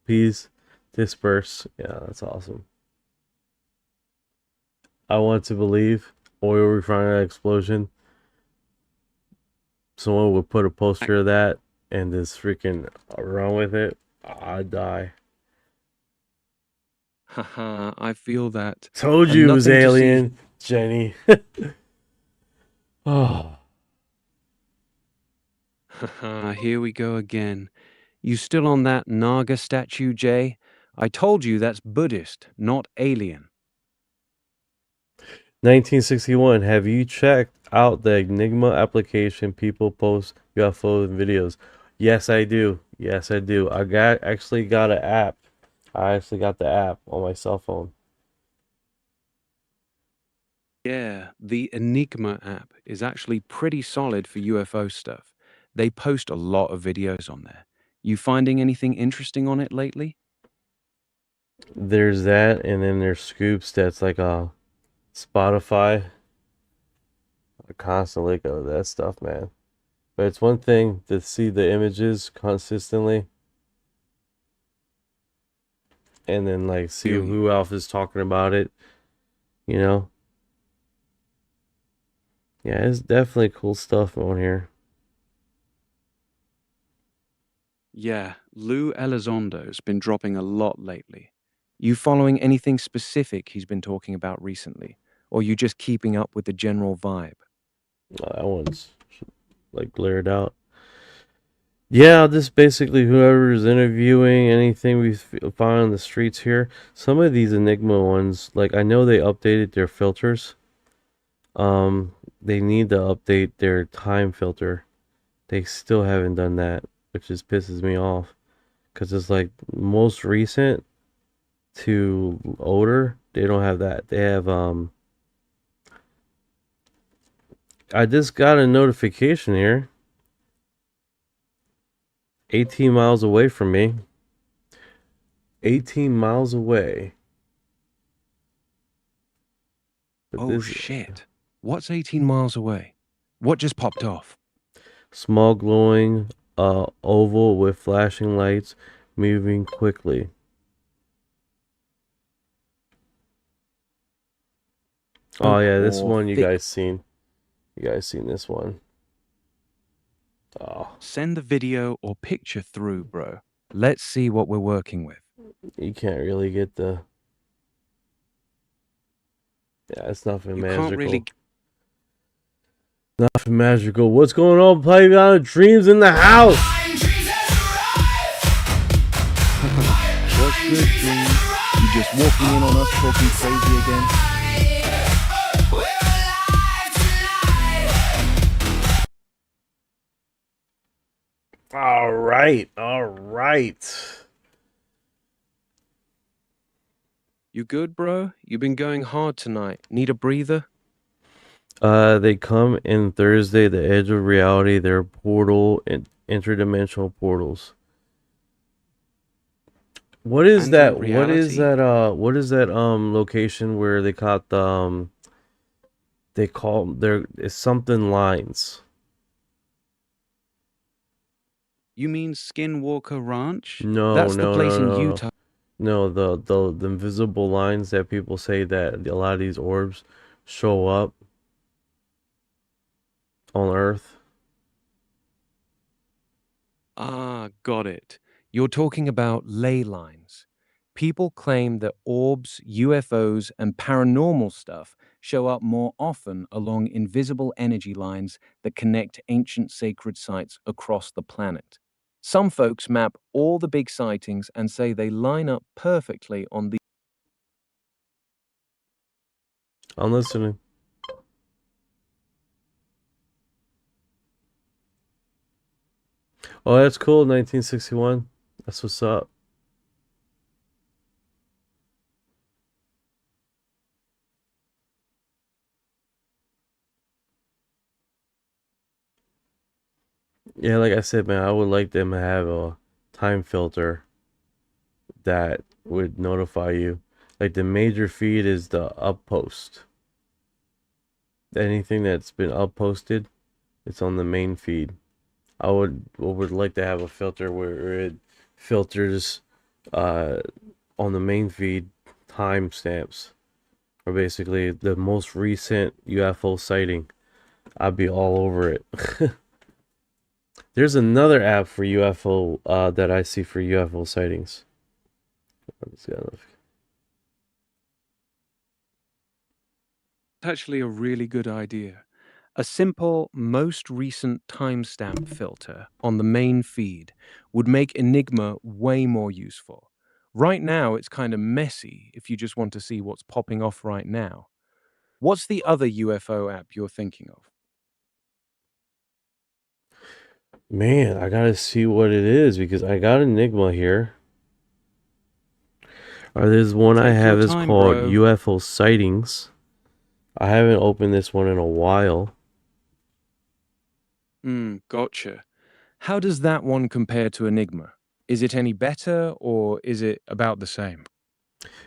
Please disperse. Yeah, that's awesome. I want to believe oil refinery explosion. Someone would put a poster of that and just freaking run with it. I'd die. Haha, I feel that. Told And you it was nothing to see- alien, Jenny. Oh. Haha, here we go again. You still on that Naga statue, Jay? I told you that's Buddhist, not alien. 1961. Have you checked out the Enigma application? People post UFO videos. Yes, I do. Yes, I do. Actually got an app. I actually got the app on my cell phone. Yeah, the Enigma app is actually pretty solid for UFO stuff. They post a lot of videos on there. You finding anything interesting on it lately? There's that, and then there's Scoops. That's like a Spotify. I constantly go to that stuff, man. But it's one thing to see the images consistently and then like see who else is talking about it, you know? Yeah, it's definitely cool stuff on here. Yeah, Lou Elizondo's been dropping a lot lately. You following anything specific he's been talking about recently? Or you just keeping up with the general vibe? That one's like blurred out. Yeah, just basically whoever's interviewing anything we find on the streets here. Some of these Enigma ones, like I know they updated their filters. They need to update their time filter. They still haven't done that, which just pisses me off. Because it's like most recent to older, they don't have that. They have, I just got a notification here. 18 miles away from me. 18 miles away. But oh shit. What's 18 miles away? What just popped off? Small glowing oval with flashing lights moving quickly. Oh yeah, this one you guys seen. You guys seen this one. Oh. Send the video or picture through, bro. Let's see what we're working with. You can't really get the... Yeah, it's nothing You magical. can't really... Nothing magical. What's going on, Playground Dreams in the house? What's good, Dreams? You just walking in on us talking crazy again? All right, all right. You good, bro? You been going hard tonight. Need a breather? They come in Thursday, the edge of reality. They're portal and interdimensional portals. What is that? What is that? What is that? Location where they caught the they call there is something lines. You mean Skinwalker Ranch? No, That's no, the place no, in no, Utah. No, the invisible lines that people say that a lot of these orbs show up on Earth. Ah, got it. You're talking about ley lines. People claim that orbs, UFOs, and paranormal stuff show up more often along invisible energy lines that connect ancient sacred sites across the planet. Some folks map all the big sightings and say they line up perfectly on the... I'm listening. Oh, that's cool. 1961. That's what's up. Yeah, like I said, man, I would like them to have a time filter that would notify you. Like the major feed is the up post. Anything that's been up posted, it's on the main feed. I would like to have a filter where it filters on the main feed timestamps, or basically the most recent UFO sighting. I'd be all over it. There's another app for UFO that I see for UFO sightings. Actually a really good idea. A simple, most recent timestamp filter on the main feed would make Enigma way more useful. Right now, it's kind of messy if you just want to see what's popping off right now. What's the other UFO app you're thinking of? Man, I gotta see what it is because I got Enigma here. There's one I have is called UFO Sightings. I haven't opened this one in a while. Gotcha. How does that one compare to Enigma? Is it any better or is it about the same?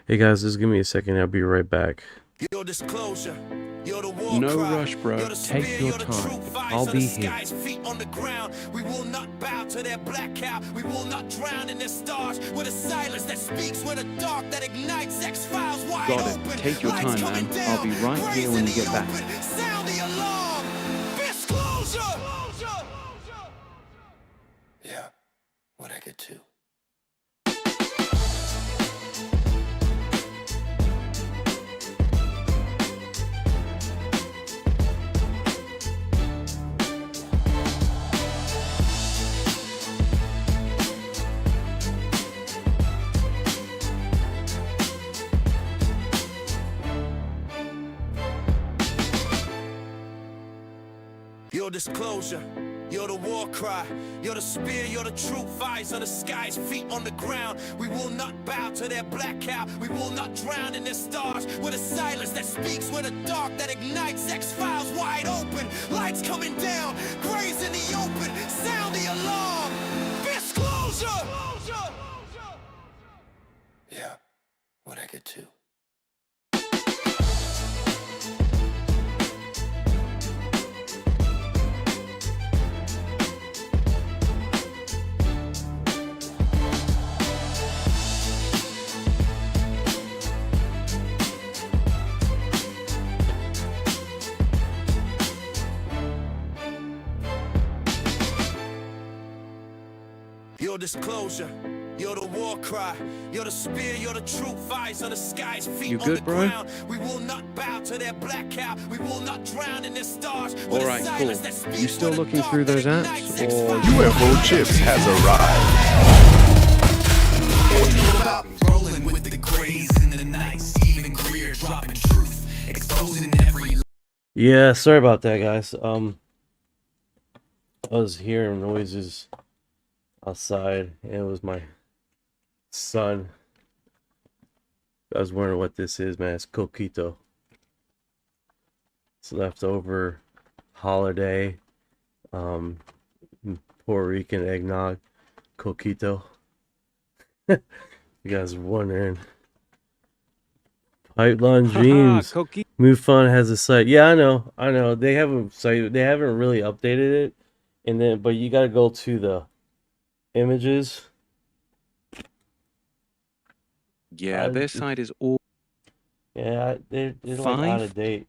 Hey guys, just give me a second. I'll be right back. Your disclosure. You're the war No cry. rush, bro. You're the Take spear, your you're the time. true vice I'll of be the here. skies, feet on the ground. We will not bow to their black cow. We will not drown in their stars. With a silence that speaks, with a dark that ignites. X-Files wide Got it. open. Take your Lights time, coming man. down. I'll be right Grace here when in you the get back. open. Sound the alarm. Disclosure. Yeah, what I get to. Your disclosure, you're the war cry. You're the spear, you're the true vice of the skies, feet on the ground. We will not bow to their black cow. We will not drown in their stars. With a silence that speaks, with a dark that ignites. X-Files wide open, lights coming down. Graves in the open, sound the alarm. Disclosure. Yeah, what I get to. Your disclosure, you're the war cry. You're the spear, you're the true vice of the skies, feet You on good, the bro? ground. We will not bow to their black cow. We will not drown in their stars. With All a right, silence cool. that speaks, You still with a looking dark through that those apps, ignites. or- X-Files UFO Chips has arrived. Rolling with the grays in the nights, even Greer dropping truth, exposing every. Yeah, sorry about that, guys. I was hearing noises outside, and it was my son. I was wondering what this is, man. It's coquito. It's leftover holiday, Puerto Rican eggnog, coquito. You guys are wondering. Pipeline Dreams. Cookie. MoveFun has a site. Yeah, I know. They have a site. They haven't really updated it, and then but you gotta go to the images. Yeah, their site is all. Yeah, they're like out of date.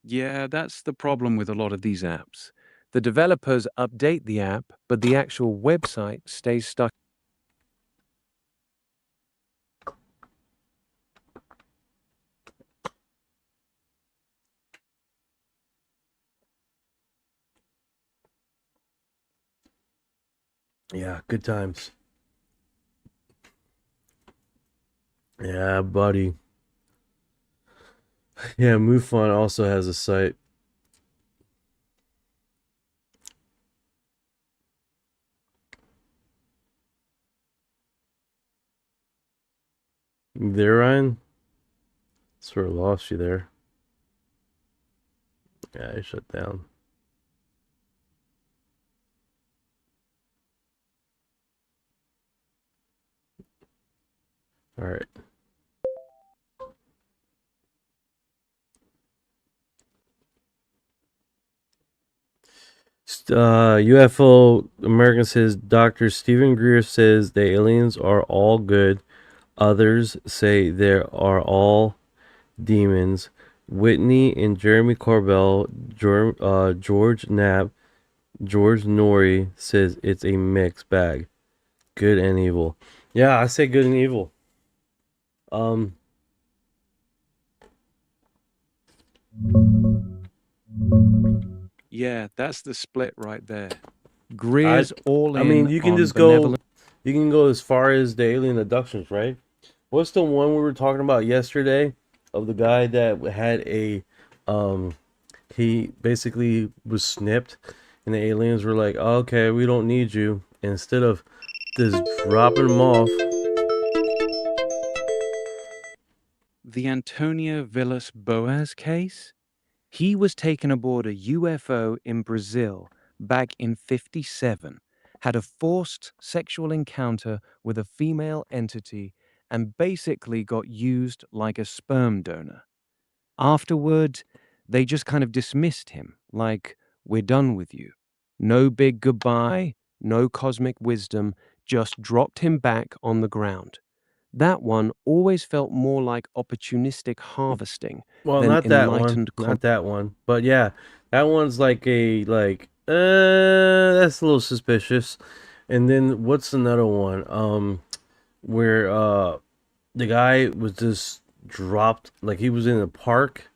Yeah, that's the problem with a lot of these apps. The developers update the app, but the actual website stays stuck. Yeah, good times. Yeah, buddy. Yeah, MoveFun also has a site. You there, Ryan? Sort of lost you there. Yeah, I shut down. All right. UFO American says Dr. Stephen Greer says the aliens are all good. Others say they are all demons. Whitney and Jeremy Corbell, George Knapp, George Norrie says it's a mixed bag. Good and evil. Yeah, I say good and evil. Yeah, that's the split right there. Greer's all in. I mean, you can on just go. benevolent- You can go as far as the alien abductions, right? What's the one we were talking about yesterday of the guy that had a, he basically was snipped, and the aliens were like, oh, "Okay, we don't need you." And instead of just dropping him off. The Antonio Villas Boas case? He was taken aboard a UFO in Brazil back in '57, had a forced sexual encounter with a female entity, and basically got used like a sperm donor. Afterward, they just kind of dismissed him, like, we're done with you. No big goodbye, no cosmic wisdom, just dropped him back on the ground. That one always felt more like opportunistic harvesting Well, than not that one, enlightened not that one. But yeah, that one's like that's a little suspicious. And then what's another one? Where the guy was just dropped, like he was in a park,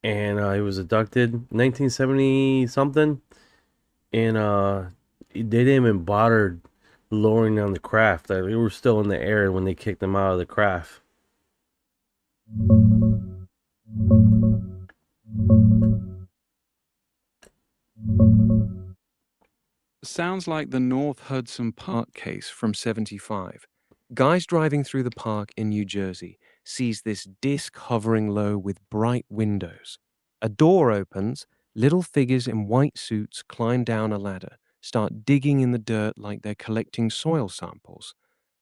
and he was abducted, 1970 something, and they didn't even bother lowering down the craft. Like, they were still in the air when they kicked them out of the craft. Sounds like the North Hudson Park case from '75. Guys driving through the park in New Jersey sees this disc hovering low with bright windows. A door opens, little figures in white suits climb down a ladder, start digging in the dirt like they're collecting soil samples.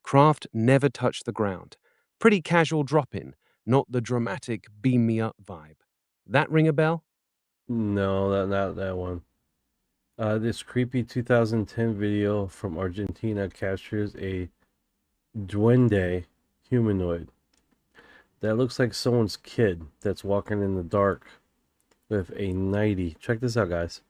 Craft never touch the ground. Pretty casual drop-in, not the dramatic beam me up vibe. That ring a bell? No, not that one. This creepy 2010 video from Argentina captures a duende humanoid that looks like someone's kid that's walking in the dark with a nightie. Check this out, guys.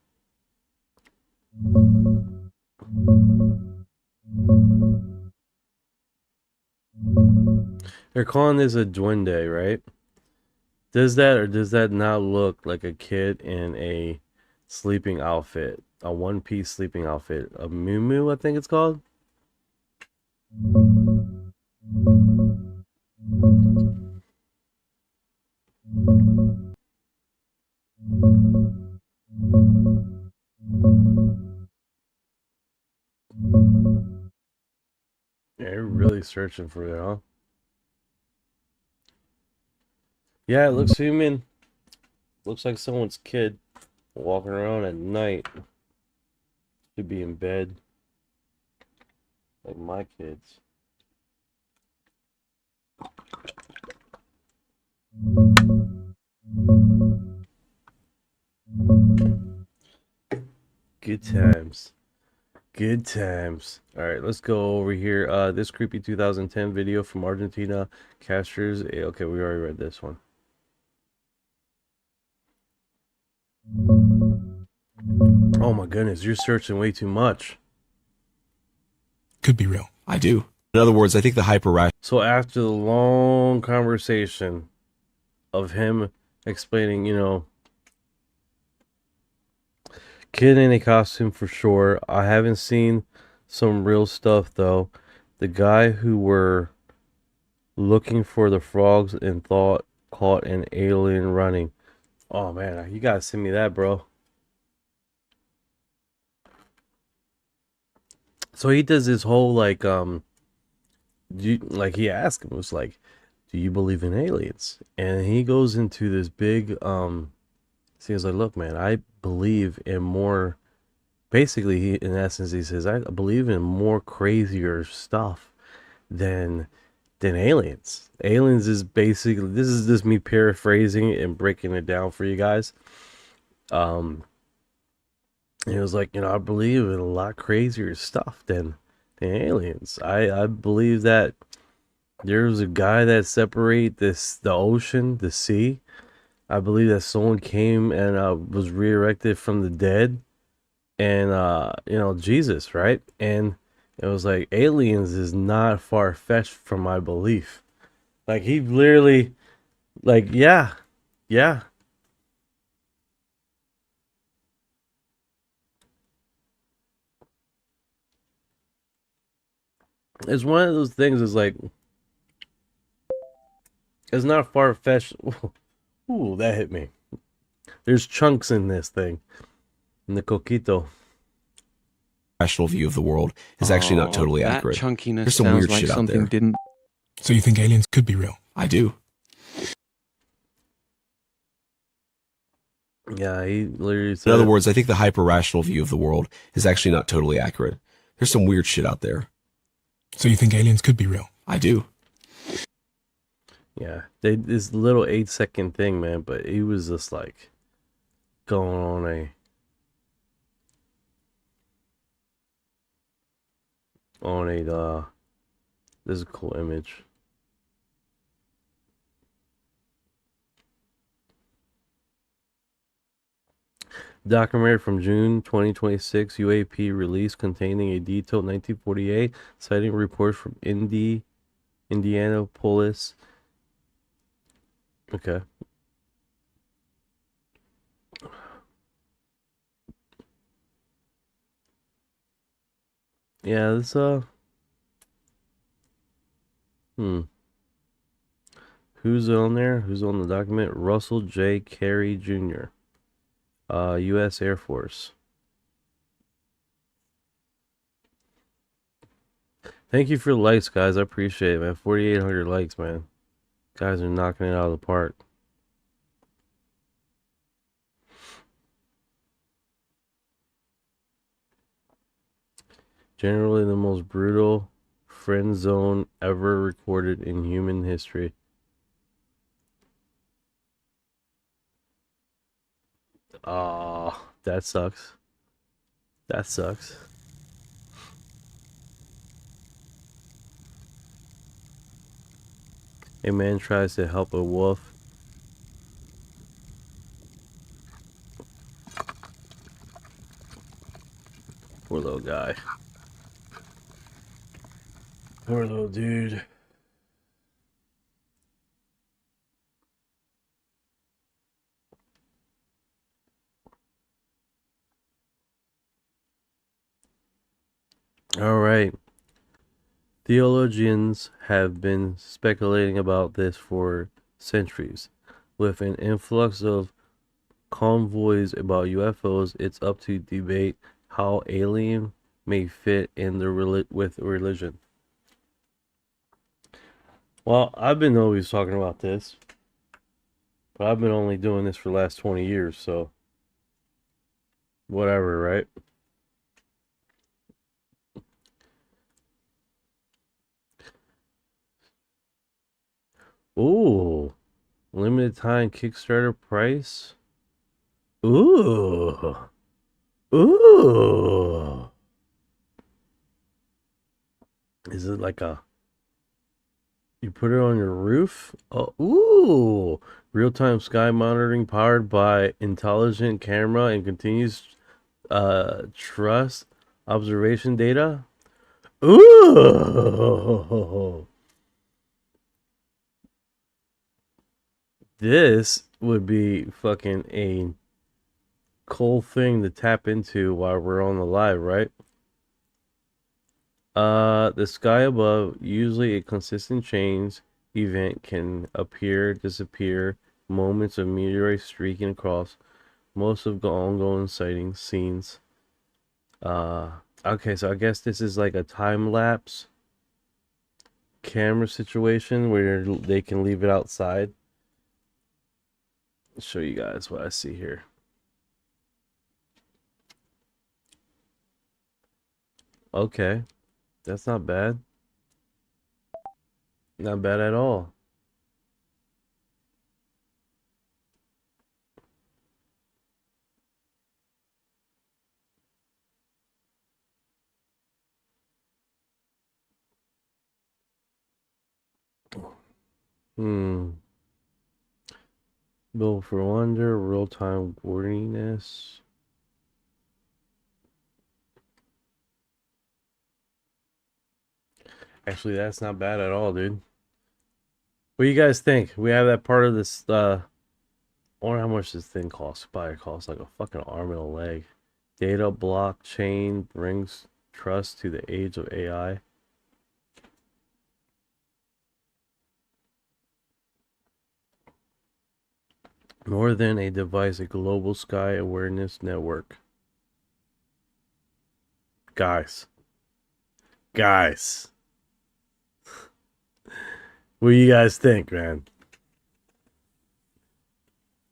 They're calling this a duende, right? Does that or does that not look like a kid in a sleeping outfit? A one-piece sleeping outfit. A muumuu, I think it's called. Yeah, you're really searching for it, huh? Yeah, it looks human. Looks like someone's kid walking around at night. Should be in bed. Like my kids. Good times. Good times. Alright, let's go over here. This creepy 2010 video from Argentina captures a... Okay, we already read this one. Oh my goodness, you're searching way too much. Could be real. I do. In other words, I think the hyper... So after the long conversation of him explaining, you know, kid in a costume for sure. I haven't seen some real stuff though. The guy who were looking for the frogs and thought caught an alien running. Oh man, you gotta send me that, bro. So he does this whole like he asked him, was like, do you believe in aliens? And he goes into this big so he was like, look man, I believe in more, basically he, in essence he says, I believe in more crazier stuff than aliens. Aliens is basically, this is just me paraphrasing and breaking it down for you guys. He was like, you know, I believe in a lot crazier stuff than aliens. I believe that there's a guy that separate the ocean, the sea. I believe that someone came and was resurrected from the dead, and you know, Jesus, right? And it was like, aliens is not far-fetched from my belief. Like, he literally, like, yeah. It's one of those things, is like, it's not far-fetched. Ooh, that hit me. There's chunks in this thing. In the coquito. Rational view of the world is actually not totally that accurate. Chunkiness There's some sounds weird like shit out something there. didn't. So you think aliens could be real? I do. Yeah, he literally said... In other words, I think the hyper-rational view of the world is actually not totally accurate. There's some weird shit out there. So you think aliens could be real? I do. Yeah, this little 8-second thing, man, but he was just like going on a this is a cool image. Documentary from June 2026, UAP release containing a detailed 1948 sighting report from Indianapolis. Okay. Yeah, this who's on there? Who's on the document? Russell J. Carey Jr. U.S. Air Force. Thank you for the likes, guys. I appreciate it, man. 4,800 likes, man. Guys are knocking it out of the park. Generally the most brutal friend zone ever recorded in human history. Oh, that sucks. That sucks. A man tries to help a wolf. Poor little guy. Poor little dude. All right. Theologians have been speculating about this for centuries. With an influx of convoys about UFOs, it's up to debate how alien may fit in with religion. Well, I've been always talking about this, but I've been only doing this for the last 20 years, so whatever, right? Ooh, limited time Kickstarter price. Ooh, ooh. Is it like you put it on your roof? Oh, ooh, real-time sky monitoring powered by intelligent camera and continuous trust observation data. Ooh. This would be fucking a cool thing to tap into while we're on the live, right? The sky above, usually a consistent change event, can appear, disappear, moments of meteorites streaking across most of the ongoing sighting scenes. Okay, so I guess this is like a time lapse camera situation where they can leave it outside. I'll show you guys what I see here. Okay, that's not bad. Not bad at all. Bill for Wonder, real-time wordiness. Actually, that's not bad at all, dude. What do you guys think? We have that part of this, I wonder how much this thing costs. Probably costs like a fucking arm and a leg. Data blockchain brings trust to the age of AI. More than a device, a global sky awareness network. Guys. What do you guys think, man?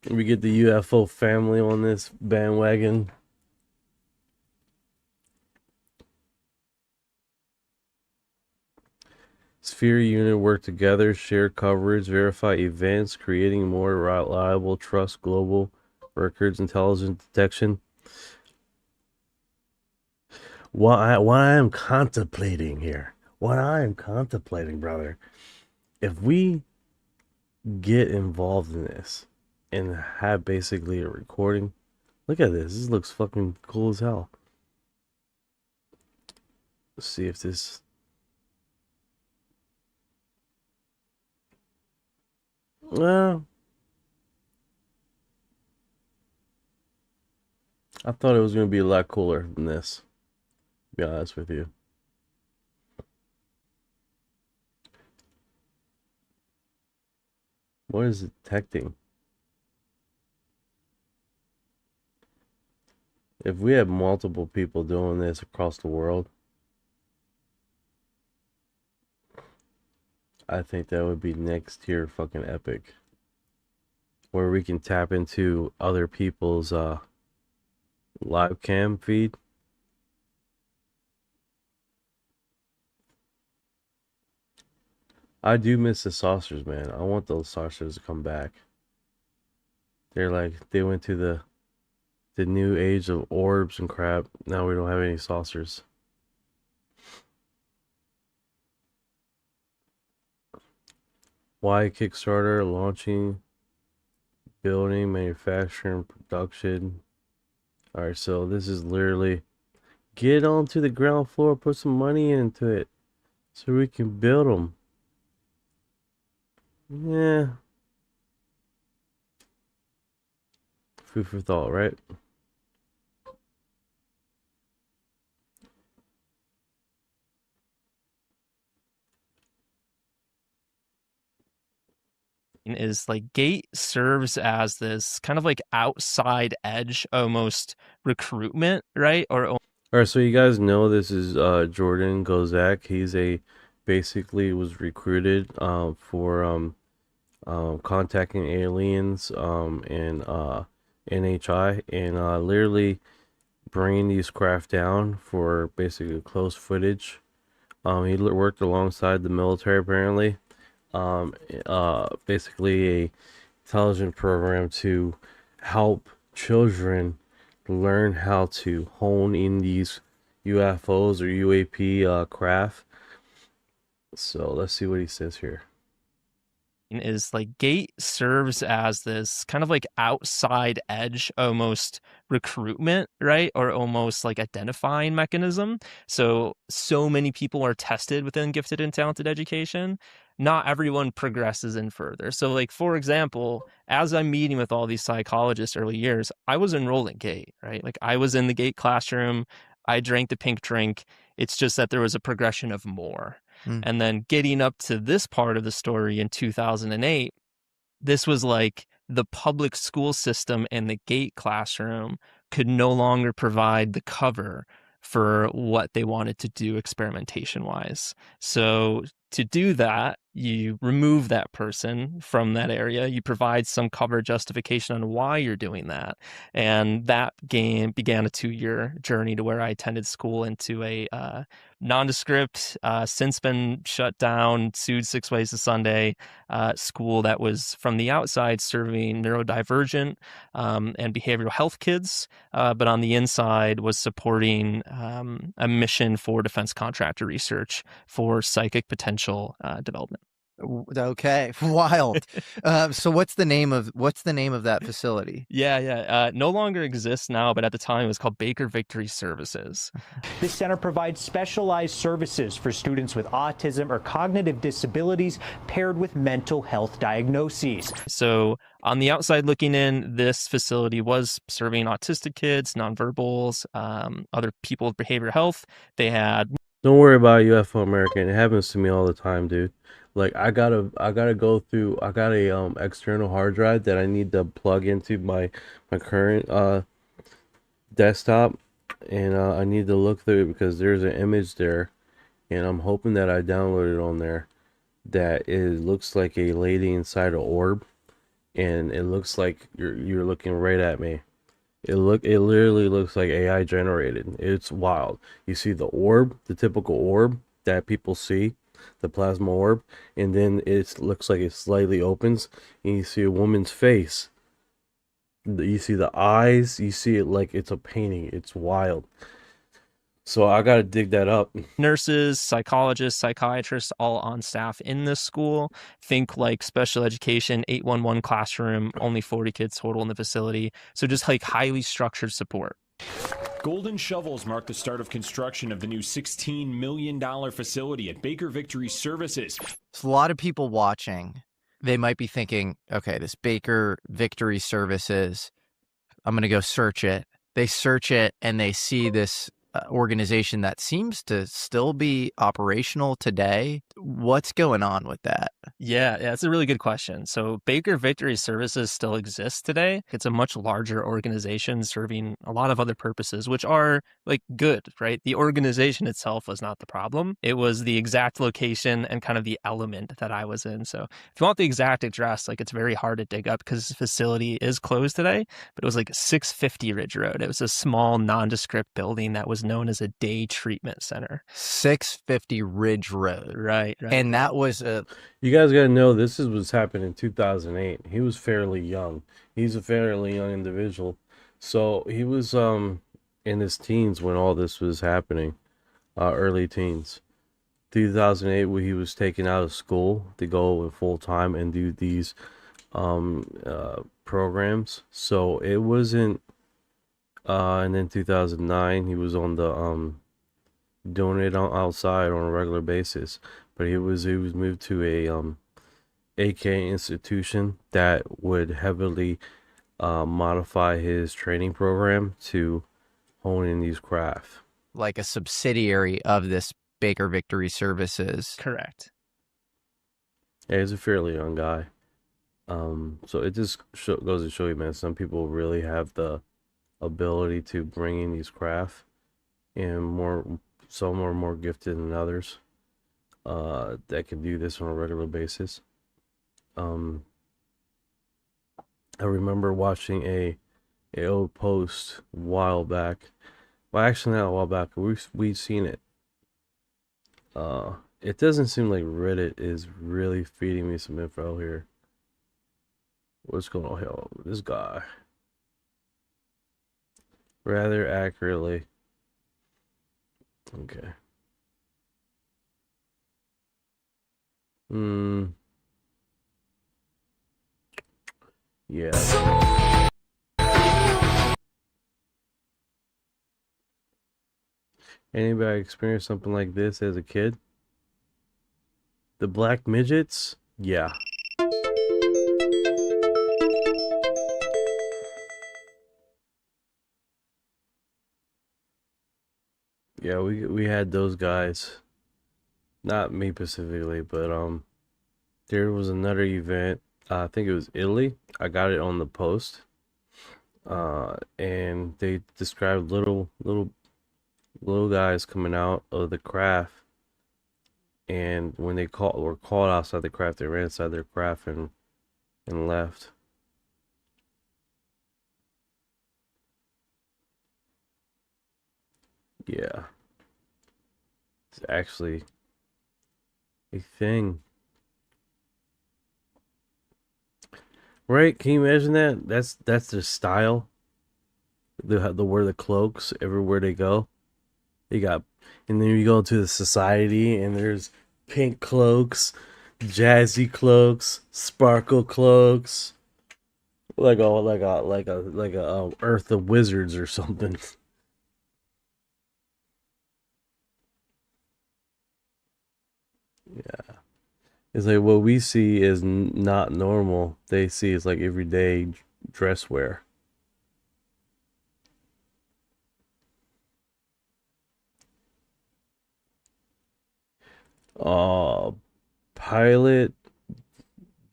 We get the UFO family on this bandwagon. Sphere unit work together, share coverage, verify events, creating more reliable trust global records, intelligence detection. What I am contemplating here, what I am contemplating, brother, if we get involved in this and have basically a recording, look at this. This looks fucking cool as hell. Let's see if this. Well, I thought it was going to be a lot cooler than this, to be honest with you. What is it detecting? If we had multiple people doing this across the world, I think that would be next tier fucking epic. Where we can tap into other people's live cam feed. I do miss the saucers, man. I want those saucers to come back. They're like, they went to the new age of orbs and crap. Now we don't have any saucers. Why Kickstarter launching, building, manufacturing, production. Alright, so this is literally get onto the ground floor, put some money into it so we can build them. Yeah. Food for thought, right? Is like gate serves as this kind of like outside edge, almost recruitment, right? Or Alright, so you guys know this is Jordan Gozak. He's basically was recruited for contacting aliens and NHI and literally bringing these craft down for basically close footage. He worked alongside the military apparently. Basically a intelligence program to help children learn how to hone in these UFOs or UAP craft. So let's see what he says here. Is like gate serves as this kind of like outside edge, almost recruitment, right? Or almost like identifying mechanism. So many people are tested within gifted and talented education. Not everyone progresses in further. So like, for example, as I'm meeting with all these psychologists early years, I was enrolled in gate, right? Like I was in the gate classroom. I drank the pink drink. It's just that there was a progression of more. And then getting up to this part of the story in 2008, this was like the public school system and the gate classroom could no longer provide the cover for what they wanted to do experimentation wise. So to do that, you remove that person from that area. You provide some cover justification on why you're doing that. And that began a 2-year journey to where I attended school into a nondescript, since been shut down, sued 6 ways to Sunday, school that was from the outside serving neurodivergent and behavioral health kids, but on the inside was supporting a mission for defense contractor research for psychic potential development. Okay, wild. So what's the name of that facility? Yeah. No longer exists now, but at the time it was called Baker Victory Services. This center provides specialized services for students with autism or cognitive disabilities paired with mental health diagnoses. So on the outside looking in, this facility was serving autistic kids, nonverbals, other people with behavioral health. They had. Don't worry about UFO American. It happens to me all the time, dude. Like I gotta go through. I got a external hard drive that I need to plug into my current desktop, and I need to look through it because there's an image there, and I'm hoping that I downloaded on there that it looks like a lady inside an orb, and it looks like you're looking right at me. It literally looks like AI generated. It's wild. You see the orb, the typical orb that people see the plasma orb, and then it looks like it slightly opens, and you see a woman's face. You see the eyes. You see it like it's a painting. It's wild. So I gotta dig that up. Nurses, psychologists, psychiatrists, all on staff in this school. Think like special education, 811 classroom, only 40 kids total in the facility. So just like highly structured support. Golden shovels mark the start of construction of the new $16 million facility at Baker Victory Services. So a lot of people watching, they might be thinking, okay, this Baker Victory Services, I'm going to go search it. They search it and they see this organization that seems to still be operational today. What's going on with that? Yeah, it's a really good question. So Baker Victory Services still exists today. It's a much larger organization serving a lot of other purposes, which are like good, right? The organization itself was not the problem. It was the exact location and kind of the element that I was in. So if you want the exact address, like it's very hard to dig up because the facility is closed today, but it was like 650 Ridge Road. It was a small nondescript building that was known as a day treatment center. 650 Ridge Road. Right. And that was You guys gotta know this was happened in 2008. He was fairly young. He's a fairly young individual. So he was in his teens when all this was happening. Early teens. 2008 when he was taken out of school to go full time and do these programs. So it wasn't and then 2009 he was on the doing it outside on a regular basis, but he was moved to a AK institution that would heavily modify his training program to hone in these craft, like a subsidiary of this Baker Victory Services. Correct. Yeah, he's a fairly young guy. So it just goes to show you, man, some people really have the ability to bring in these craft, and some are more gifted than others that can do this on a regular basis. I remember watching a old post a while back. Well, actually not a while back. We've seen it. It doesn't seem like Reddit is really feeding me some info here. What's going on here with this guy? Rather accurately. Okay. Yeah. Anybody experienced something like this as a kid? The black midgets? Yeah. Yeah, we had those guys. Not me specifically, but there was another event. I think it was Italy. I got it on the post. And they described little guys coming out of the craft, and when they were called outside the craft, they ran inside their craft and left. Yeah, it's actually a thing, right? Can you imagine that? That's their style. They wear the cloaks everywhere they go. And then you go to the society, and there's pink cloaks, jazzy cloaks, sparkle cloaks, like a Earth of Wizards or something. Yeah, it's like what we see is not normal. They see it's like everyday dress wear. Pilot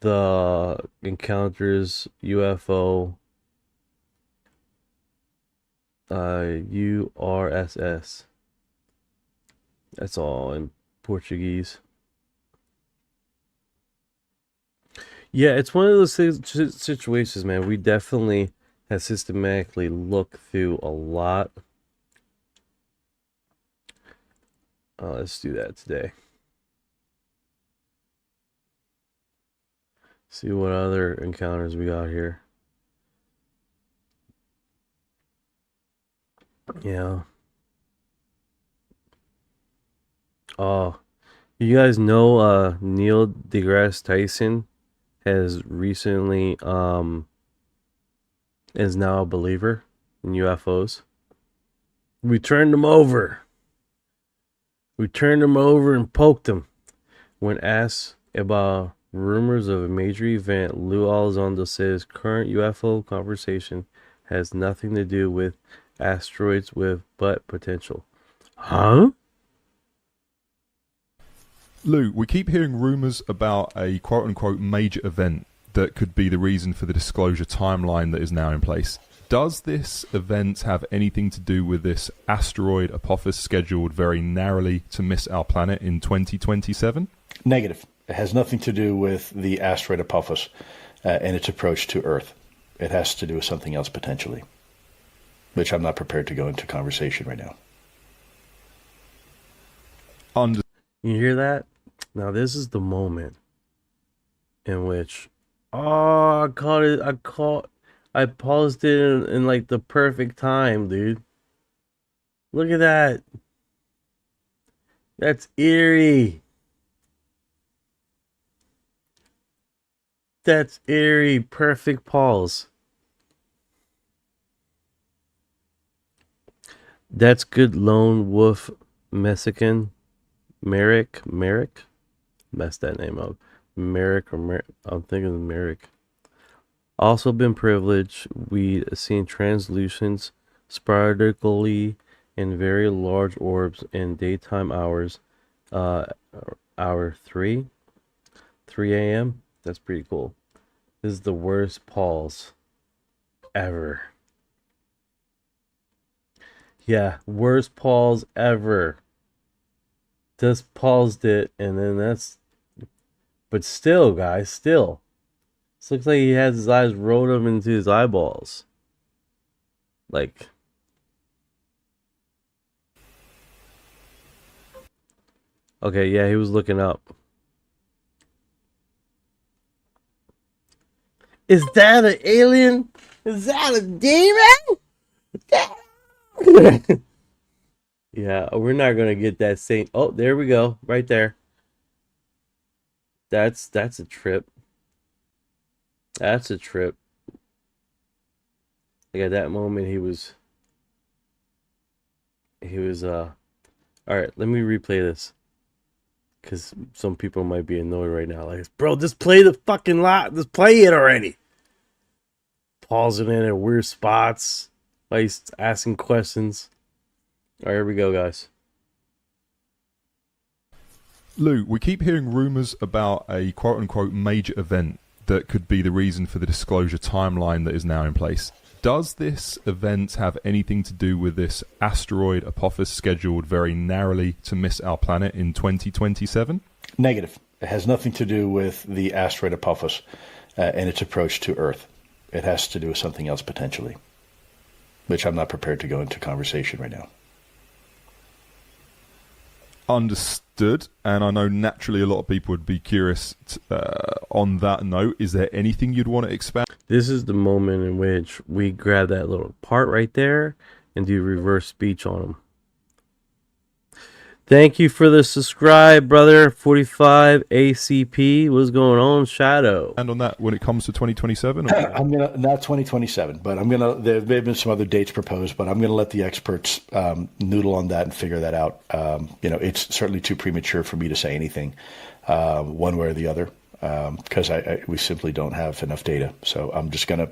the encounters UFO URSS. That's all in Portuguese. Yeah, it's one of those situations, man. We definitely have systematically looked through a lot. Let's do that today. See what other encounters we got here. Yeah. Oh, you guys know Neil deGrasse Tyson has recently is now a believer in UFOs. We turned him over. We turned him over and poked him. When asked about rumors of a major event, Lou Elizondo says current UFO conversation has nothing to do with asteroids with but potential. Huh? Lou, we keep hearing rumors about a quote-unquote major event that could be the reason for the disclosure timeline that is now in place. Does this event have anything to do with this asteroid Apophis scheduled very narrowly to miss our planet in 2027? Negative. It has nothing to do with the asteroid Apophis and its approach to Earth. It has to do with something else potentially, which I'm not prepared to go into conversation right now. You hear that? Now this is the moment in which, oh, I paused it in like the perfect time, dude. Look at that. That's eerie. That's eerie. Perfect pause. That's good lone wolf Mexican. Merrick? Messed that name up. I'm thinking of Merrick. Also been privileged. We seen translucents sporadically in very large orbs in daytime hours. Hour 3 a.m. That's pretty cool. This is the worst pause ever. Yeah, worst pause ever. Just paused it, and then that's... But still, guys, still. This looks like he has his eyes rolled up into his eyeballs. Like... Okay, yeah, he was looking up. Is that an alien? Is that a demon? Yeah, we're not gonna get that same. Oh, there we go, right there. That's a trip. That's a trip. Like at that moment, he was. All right, let me replay this, because some people might be annoyed right now. Like, bro, just play the fucking lot. Just play it already. Pausing in at weird spots. Like he's asking questions. All right, here we go, guys. Lou, we keep hearing rumors about a quote-unquote major event that could be the reason for the disclosure timeline that is now in place. Does this event have anything to do with this asteroid Apophis scheduled very narrowly to miss our planet in 2027? Negative. It has nothing to do with the asteroid Apophis and its approach to Earth. It has to do with something else potentially, which I'm not prepared to go into conversation right now. Understood, and I know naturally a lot of people would be curious on that note. Is there anything you'd want to expand? This is the moment in which we grab that little part right there and do reverse speech on them. Thank you for the subscribe, brother. 45 ACP. What's going on, Shadow? And on that, when it comes to 2027, I'm gonna not 2027, but I'm gonna. There have been some other dates proposed, but I'm gonna let the experts noodle on that and figure that out. It's certainly too premature for me to say anything one way or the other because we simply don't have enough data. So I'm just gonna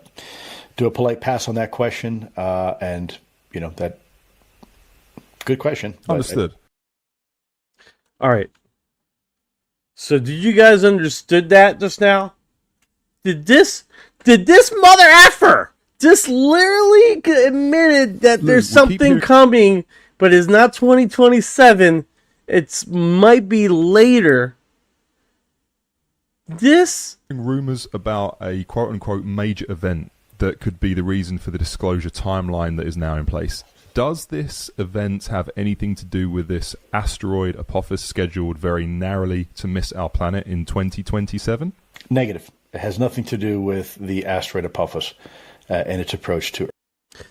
do a polite pass on that question, and that good question. Understood. All right. So did you guys understood that just now? Did this mother effer just literally admitted that there's something coming, but it's not 2027. It might be later. This rumors about a quote-unquote major event that could be the reason for the disclosure timeline that is now in place. Does this event have anything to do with this asteroid Apophis scheduled very narrowly to miss our planet in 2027? Negative. It has nothing to do with the asteroid Apophis and its approach to Earth.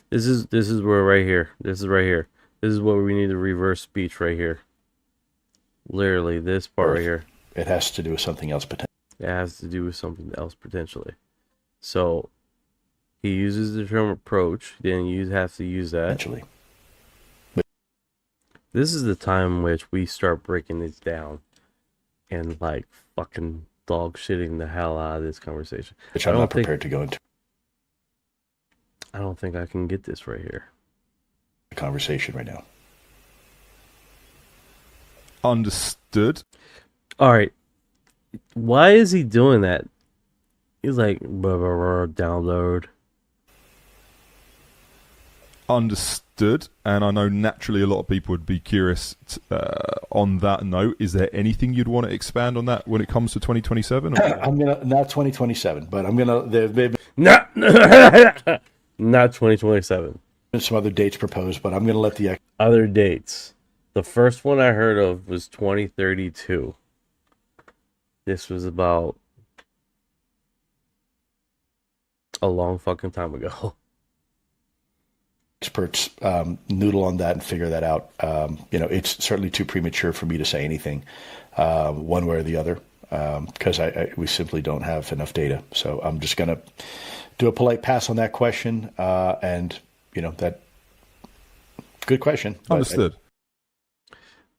This is where right here. This is right here. This is what we need to reverse speech right here. Literally, this part right here. It has to do with something else potentially. It has to do with something else potentially. So he uses the term approach. Then you have to use that. Potentially. This is the time in which we start breaking this down and like fucking dog shitting the hell out of this conversation. Which I'm not prepared to go into. I don't think I can get this right here. The conversation right now. Understood. All right. Why is he doing that? He's like, download. Understood. And I know naturally a lot of people would be curious on that note. Is there anything you'd want to expand on that when it comes to 2027? I'm gonna not 2027, but I'm gonna. There's not 2027. Been some other dates proposed, but I'm gonna let the other dates. The first one I heard of was 2032. This was about a long fucking time ago. Experts noodle on that and figure that out. It's certainly too premature for me to say anything one way or the other because we simply don't have enough data. So I'm just going to do a polite pass on that question. That good question. Understood.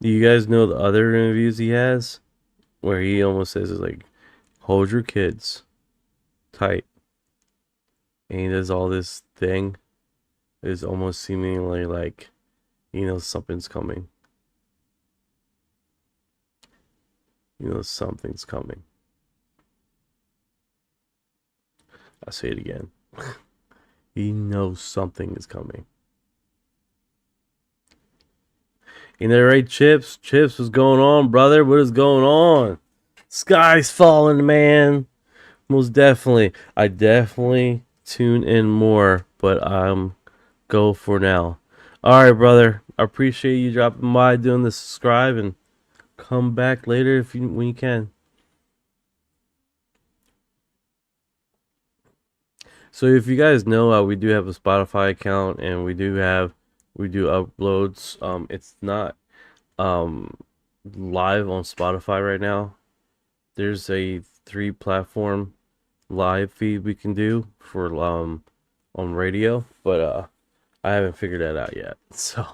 Do you guys know the other interviews he has where he almost says it's like, hold your kids tight. And he does all this thing. It's almost seemingly like, something's coming. Something's coming. I'll say it again. He knows something is coming. Ain't that right, Chips? Chips, what's going on, brother? What is going on? Sky's falling, man. Most definitely. I definitely tune in more, but I'm go for now. All right, brother. I appreciate you dropping by, doing the subscribe, and come back later when you can. So if you guys know, we do have a Spotify account, and we do uploads. It's not live on Spotify right now. There's a 3-platform live feed we can do for on radio, but I haven't figured that out yet. So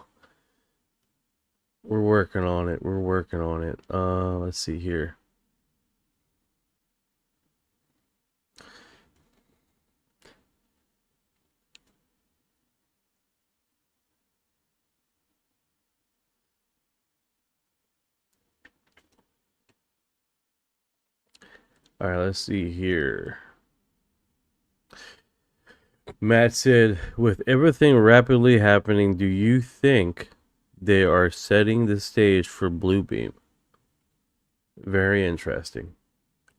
we're working on it. Let's see here. All right, let's see here. Matt said, with everything rapidly happening, do you think they are setting the stage for Bluebeam? Very interesting.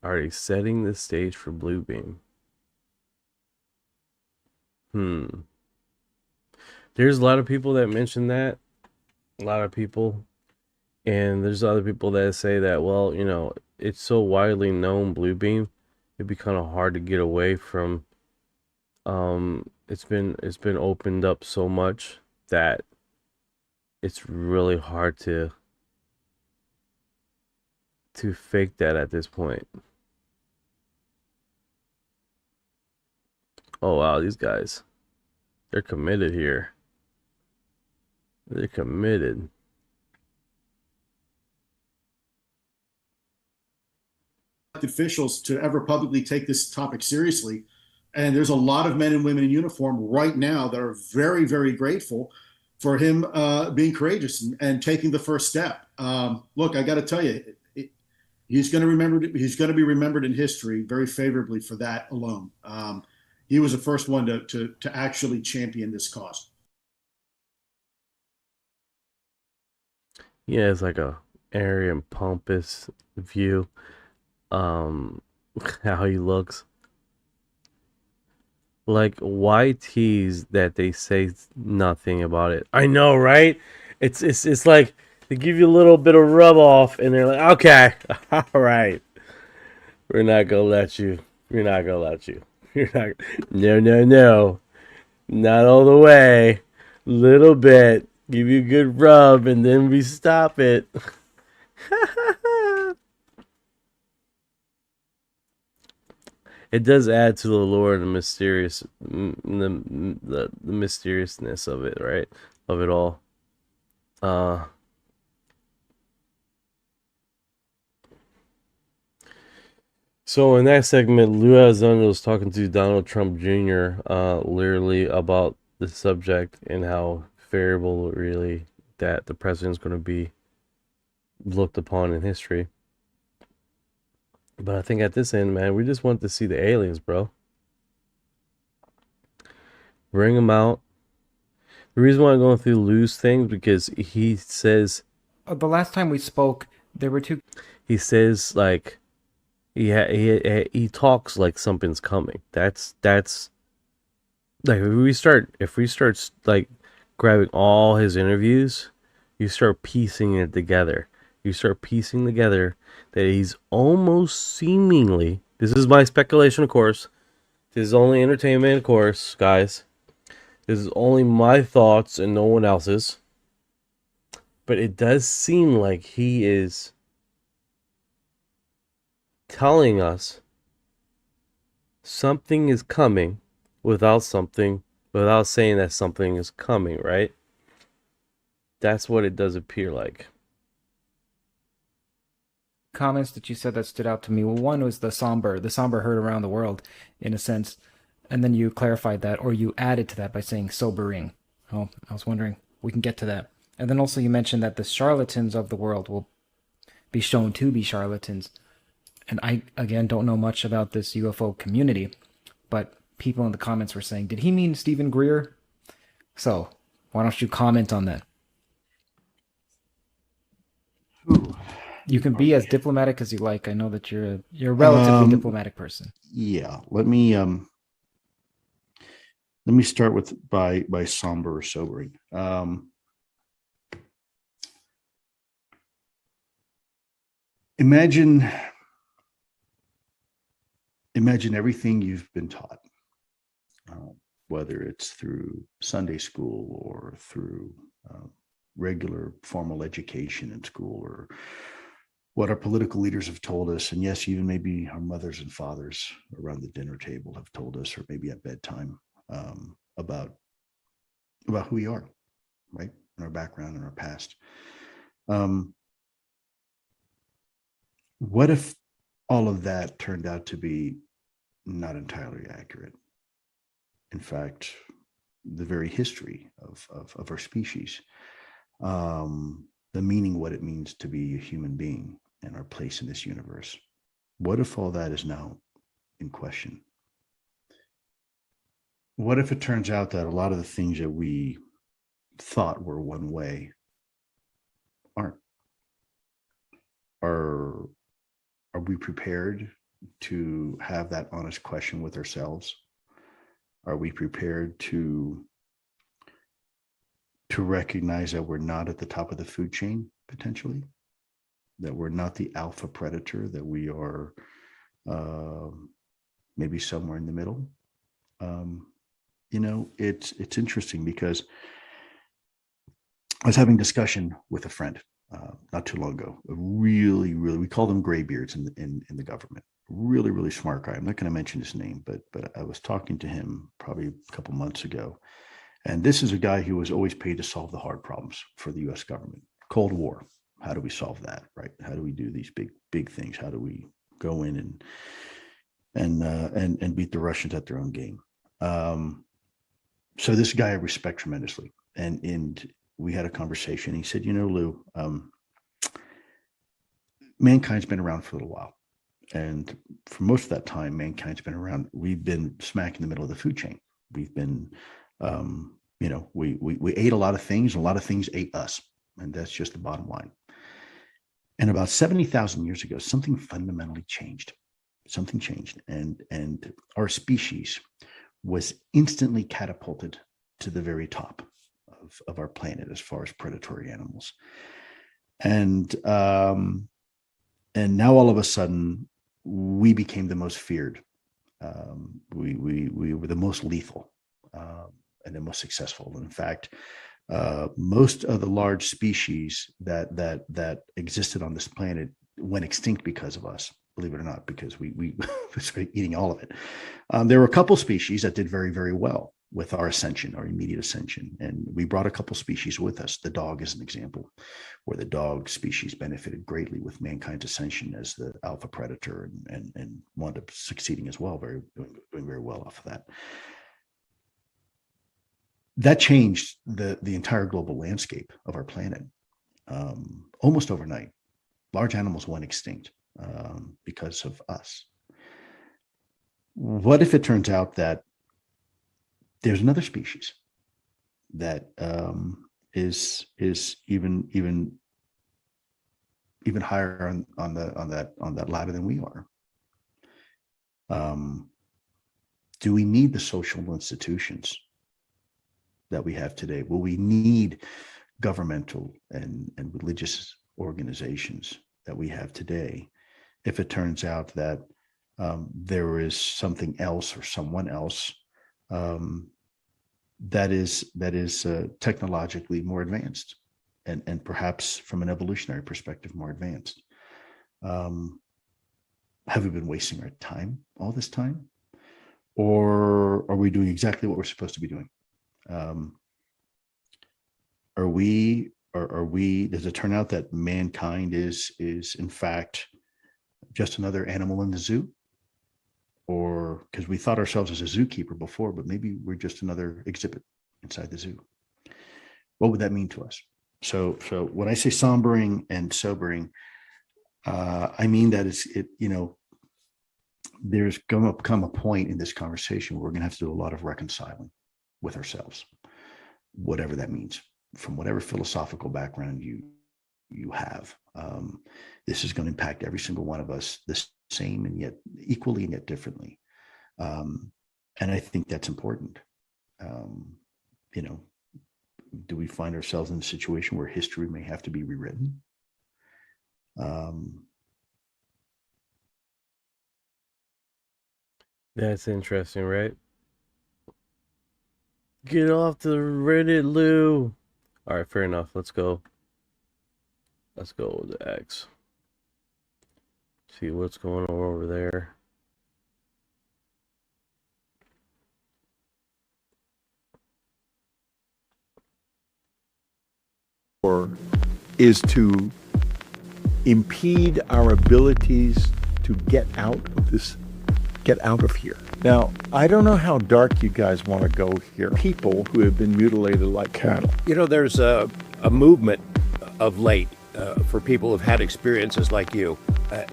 Are they setting the stage for Bluebeam? There's a lot of people that mention that. A lot of people. And there's other people that say that, well, it's so widely known, Bluebeam, it'd be kind of hard to get away from. It's been opened up so much that it's really hard to fake that at this point. Oh wow, these guys, they're committed here. They're committed. Officials to ever publicly take this topic seriously. And there's a lot of men and women in uniform right now that are very, very grateful for him being courageous and taking the first step. Look, I got to tell you, he's going to be remembered in history very favorably for that alone. He was the first one to actually champion this cause. Yeah, it's like a airy and pompous view. How he looks. Like, why tease that they say nothing about it? I know, right? It's like they give you a little bit of rub off and they're like, okay, all right, we're not gonna let you We're not gonna let you. You're not. No, no, no. Not all the way. Little bit. Give you a good rub, and then we stop it. It does add to the lore and the mysterious, the mysteriousness of it, right? Of it all. So in that segment, Lou Elizondo was talking to Donald Trump Jr. Literally about the subject and how favorable, really, that the president's going to be looked upon in history. But I think at this end, man, we just want to see the aliens, bro. Bring them out. The reason why I'm going through Lou's things because he says The last time we spoke, there were two. he says like he talks like something's coming. That's like if we start like grabbing all his interviews, you start piecing it together. You start piecing together that he's almost seemingly, this is my speculation, of course. This is only entertainment, of course, guys. This is only my thoughts and no one else's. But it does seem like he is telling us something is coming without saying that something is coming, right? That's what it does appear like. Comments that you said that stood out to me. Well, one was the somber heard around the world, in a sense, and then you clarified that, or you added to that by saying sobering. Oh, I was wondering. We can get to that. And then also you mentioned that the charlatans of the world will be shown to be charlatans. And I, again, don't know much about this UFO community, but people in the comments were saying, did he mean Stephen Greer? So, why don't you comment on that? Ooh. You can be as diplomatic as you like. I know that you're a relatively diplomatic person. Yeah. Let me start with by somber or sobering. Imagine everything you've been taught, whether it's through Sunday school or through regular formal education in school, or what our political leaders have told us, and yes, even maybe our mothers and fathers around the dinner table have told us, or maybe at bedtime, about who we are, right, and our background and our past. What if all of that turned out to be not entirely accurate? In fact, the very history of our species, the meaning, what it means to be a human being and our place in this universe. What if all that is now in question? What if it turns out that a lot of the things that we thought were one way aren't? Are we prepared to have that honest question with ourselves? Are we prepared to recognize that we're not at the top of the food chain, potentially? That we're not the alpha predator, that we are maybe somewhere in the middle? It's interesting because I was having a discussion with a friend not too long ago. A really, we call them graybeards in the government. Really, really smart guy. I'm not going to mention his name, but I was talking to him probably a couple months ago. And this is a guy who was always paid to solve the hard problems for the U.S. government. Cold War. How do we solve that, right? How do we do these big things? How do we go in and beat the Russians at their own game? So this guy I respect tremendously. And we had a conversation. He said, Lou, mankind's been around for a little while. And for most of that time, mankind's been around. We've been smack in the middle of the food chain. We've been, we ate a lot of things. A lot of things ate us. And that's just the bottom line. And about 70,000 years ago, something fundamentally changed. Something changed. And our species was instantly catapulted to the very top of our planet as far as predatory animals. And now all of a sudden, we became the most feared We were the most lethal and the most successful. In fact, most of the large species that existed on this planet went extinct because of us. Believe it or not, because we started eating all of it. There were a couple species that did very, very well with our ascension, our immediate ascension, and we brought a couple species with us. The dog is an example, where the dog species benefited greatly with mankind's ascension as the alpha predator, and wound up succeeding as well, doing very well off of that. That changed the entire global landscape of our planet almost overnight. Large animals went extinct because of us. What if it turns out that there's another species that is even higher on that ladder than we are? Do we need the social institutions that we have today? Will we need governmental and religious organizations that we have today if it turns out that there is something else or someone else that is technologically more advanced and perhaps from an evolutionary perspective more advanced? Have we been wasting our time all this time, or are we doing exactly what we're supposed to be doing? Does it turn out that mankind is in fact just another animal in the zoo? Or because we thought ourselves as a zookeeper before, but maybe we're just another exhibit inside the zoo. What would that mean to us? So when I say sombering and sobering, I mean that there's going to come a point in this conversation where we're going to have to do a lot of reconciling with ourselves, whatever that means, from whatever philosophical background you have. This is going to impact every single one of us the same and yet equally and yet differently. And I think that's important. Do we find ourselves in a situation where history may have to be rewritten? That's interesting, right? Get off the Reddit, Lou. All right, fair enough. Let's go. Let's go with the X. See what's going on over there. Is to impede our abilities to get out of here. Now, I don't know how dark you guys want to go here. People who have been mutilated like cattle. You know, there's a movement of late for people who've had experiences like you.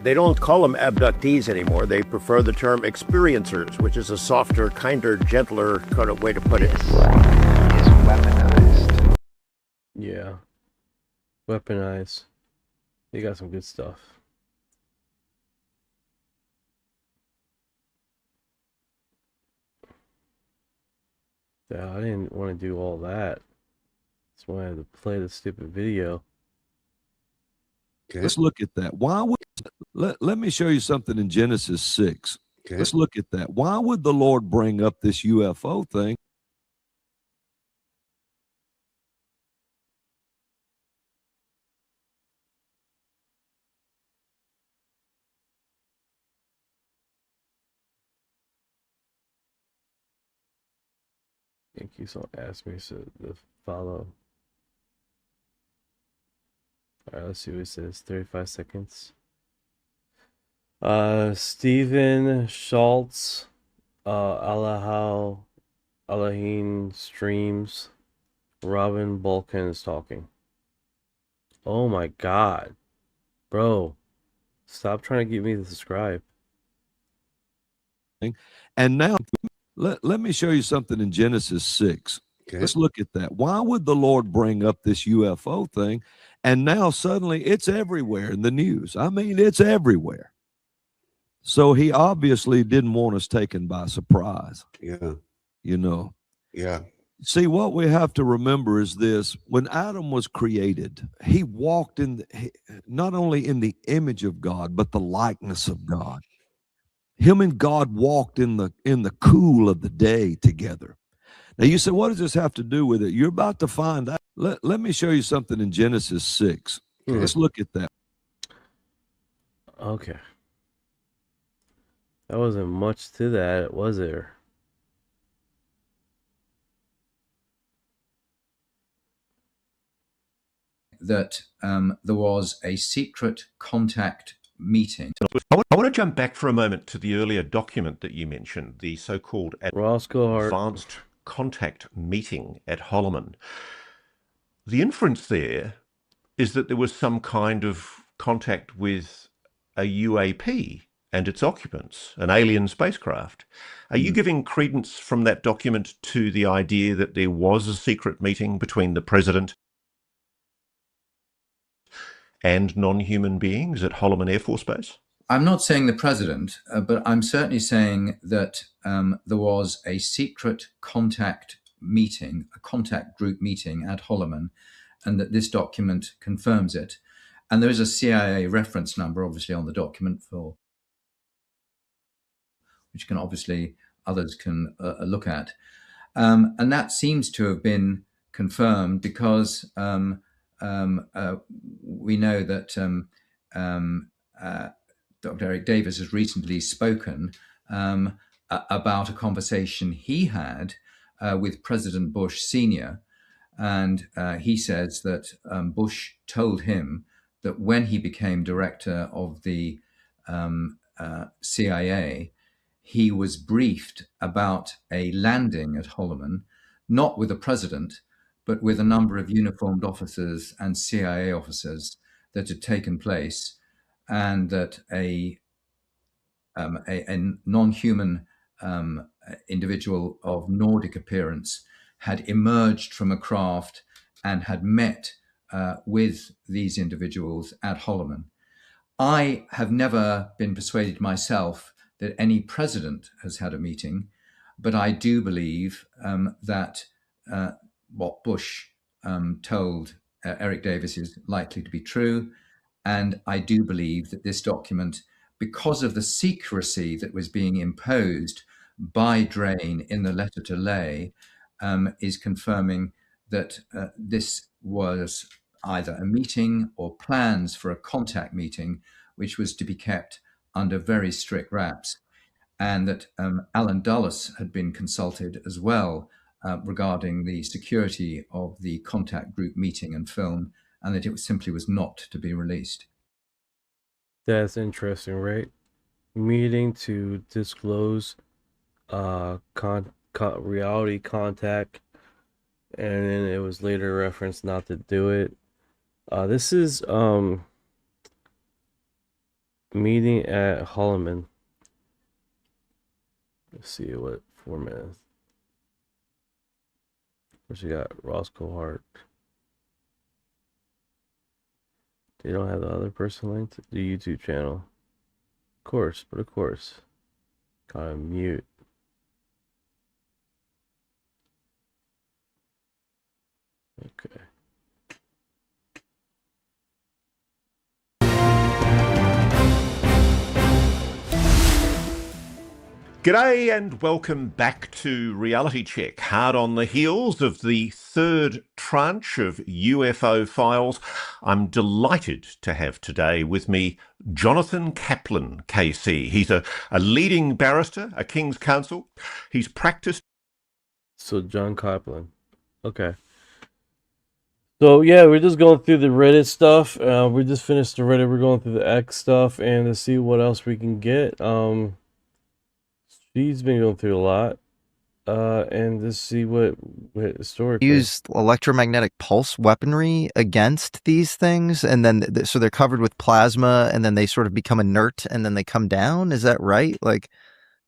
They don't call them abductees anymore. They prefer the term experiencers, which is a softer, kinder, gentler kind of way to put it. This is weaponized. Yeah. Weaponized. They got some good stuff. Yeah, I didn't want to do all that. That's why I had to play the stupid video. Okay. Let's look at that. Why would let me show you something in Genesis 6. Okay. Let's look at that. Why would the Lord bring up this UFO thing? Thank you. So ask me to follow. All right, let's see what it says. 35 seconds. Steven Schultz, Alahau, Alahin streams. Robin Balkan is talking. Oh my God, bro! Stop trying to get me to subscribe. And now, let me show you something in Genesis 6. Okay. Let's look at that. Why would the Lord bring up this UFO thing? And now suddenly it's everywhere in the news. I mean, it's everywhere. So he obviously didn't want us taken by surprise. Yeah. You know. Yeah. See, what we have to remember is this. When Adam was created, he walked not only in the image of God, but the likeness of God. Him and God walked in the cool of the day together. Now you say, what does this have to do with it? You're about to find out. Let me show you something in Genesis 6. Let's look at that. Okay. That wasn't much to that, was there? That there was a secret contact meeting. I want to jump back for a moment to the earlier document that you mentioned, the so-called advanced contact meeting at Holloman. The inference there is that there was some kind of contact with a UAP and its occupants, an alien spacecraft. Are you giving credence from that document to the idea that there was a secret meeting between the president and non-human beings at Holloman Air Force Base? I'm not saying the president, but I'm certainly saying that there was a secret contact meeting, a contact group meeting at Holloman, and that this document confirms it. And there is a CIA reference number, obviously, on the document, for which can obviously others can look at. And that seems to have been confirmed because we know that Dr. Eric Davis has recently spoken about a conversation he had with President Bush Sr. And he says that Bush told him that when he became director of the CIA, he was briefed about a landing at Holloman, not with the president, but with a number of uniformed officers and CIA officers that had taken place, and that a non-human individual of Nordic appearance had emerged from a craft and had met with these individuals at Holloman. I have never been persuaded myself that any president has had a meeting, but I do believe that what Bush told Eric Davis is likely to be true. And I do believe that this document, because of the secrecy that was being imposed by Drain in the letter to Lay, is confirming that this was either a meeting or plans for a contact meeting, which was to be kept under very strict wraps, and that Alan Dulles had been consulted as well regarding the security of the contact group meeting and film, and that it simply was not to be released. That's interesting, right? Meeting to disclose reality contact, and then it was later referenced not to do it. This is meeting at Holloman. Let's see what format. First you got Roscoe Hart. They don't have the other person linked to the YouTube channel. Of course, but of course. Gotta mute. Okay. G'day and welcome back to Reality Check. Hard on the heels of the third tranche of UFO files, I'm delighted to have today with me Jonathan Kaplan, KC. He's a leading barrister, a King's Counsel. He's practiced... So John Kaplan. Okay. So yeah, we're just going through the Reddit stuff. We just finished the Reddit. We're going through the X stuff and to see what else we can get. She's been going through a lot, and to see what historically use electromagnetic pulse weaponry against these things, and then so they're covered with plasma, and then they sort of become inert, and then they come down. Is that right? Like,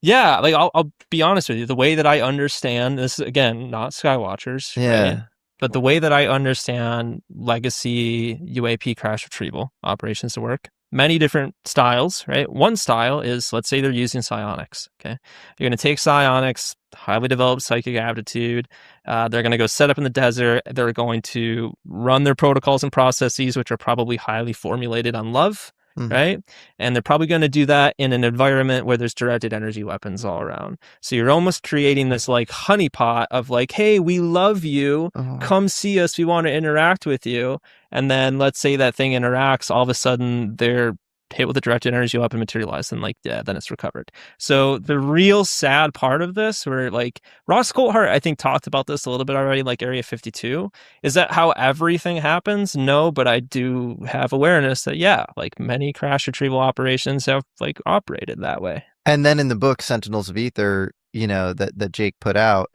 yeah, like I'll be honest with you. The way that I understand this, again, not Skywatchers, yeah. Right? But the way that I understand legacy UAP crash retrieval operations to work, many different styles, right? One style is, let's say they're using psionics, okay? You're going to take psionics, highly developed psychic aptitude. They're going to go set up in the desert. They're going to run their protocols and processes, which are probably highly formulated on love, right? And they're probably going to do that in an environment where there's directed energy weapons all around. So you're almost creating this like honeypot of like, hey, we love you. Come see us. We want to interact with you. And then let's say that thing interacts. All of a sudden, they're hit with a directed energy weapon, materialized, and like, yeah, then it's recovered. So the real sad part of this, where like Ross Coulthart, I think, talked about this a little bit already, like Area 52, is that how everything happens? No, but I do have awareness that, yeah, like many crash retrieval operations have like operated that way. And then in the book Sentinels of Ether, you know, that Jake put out,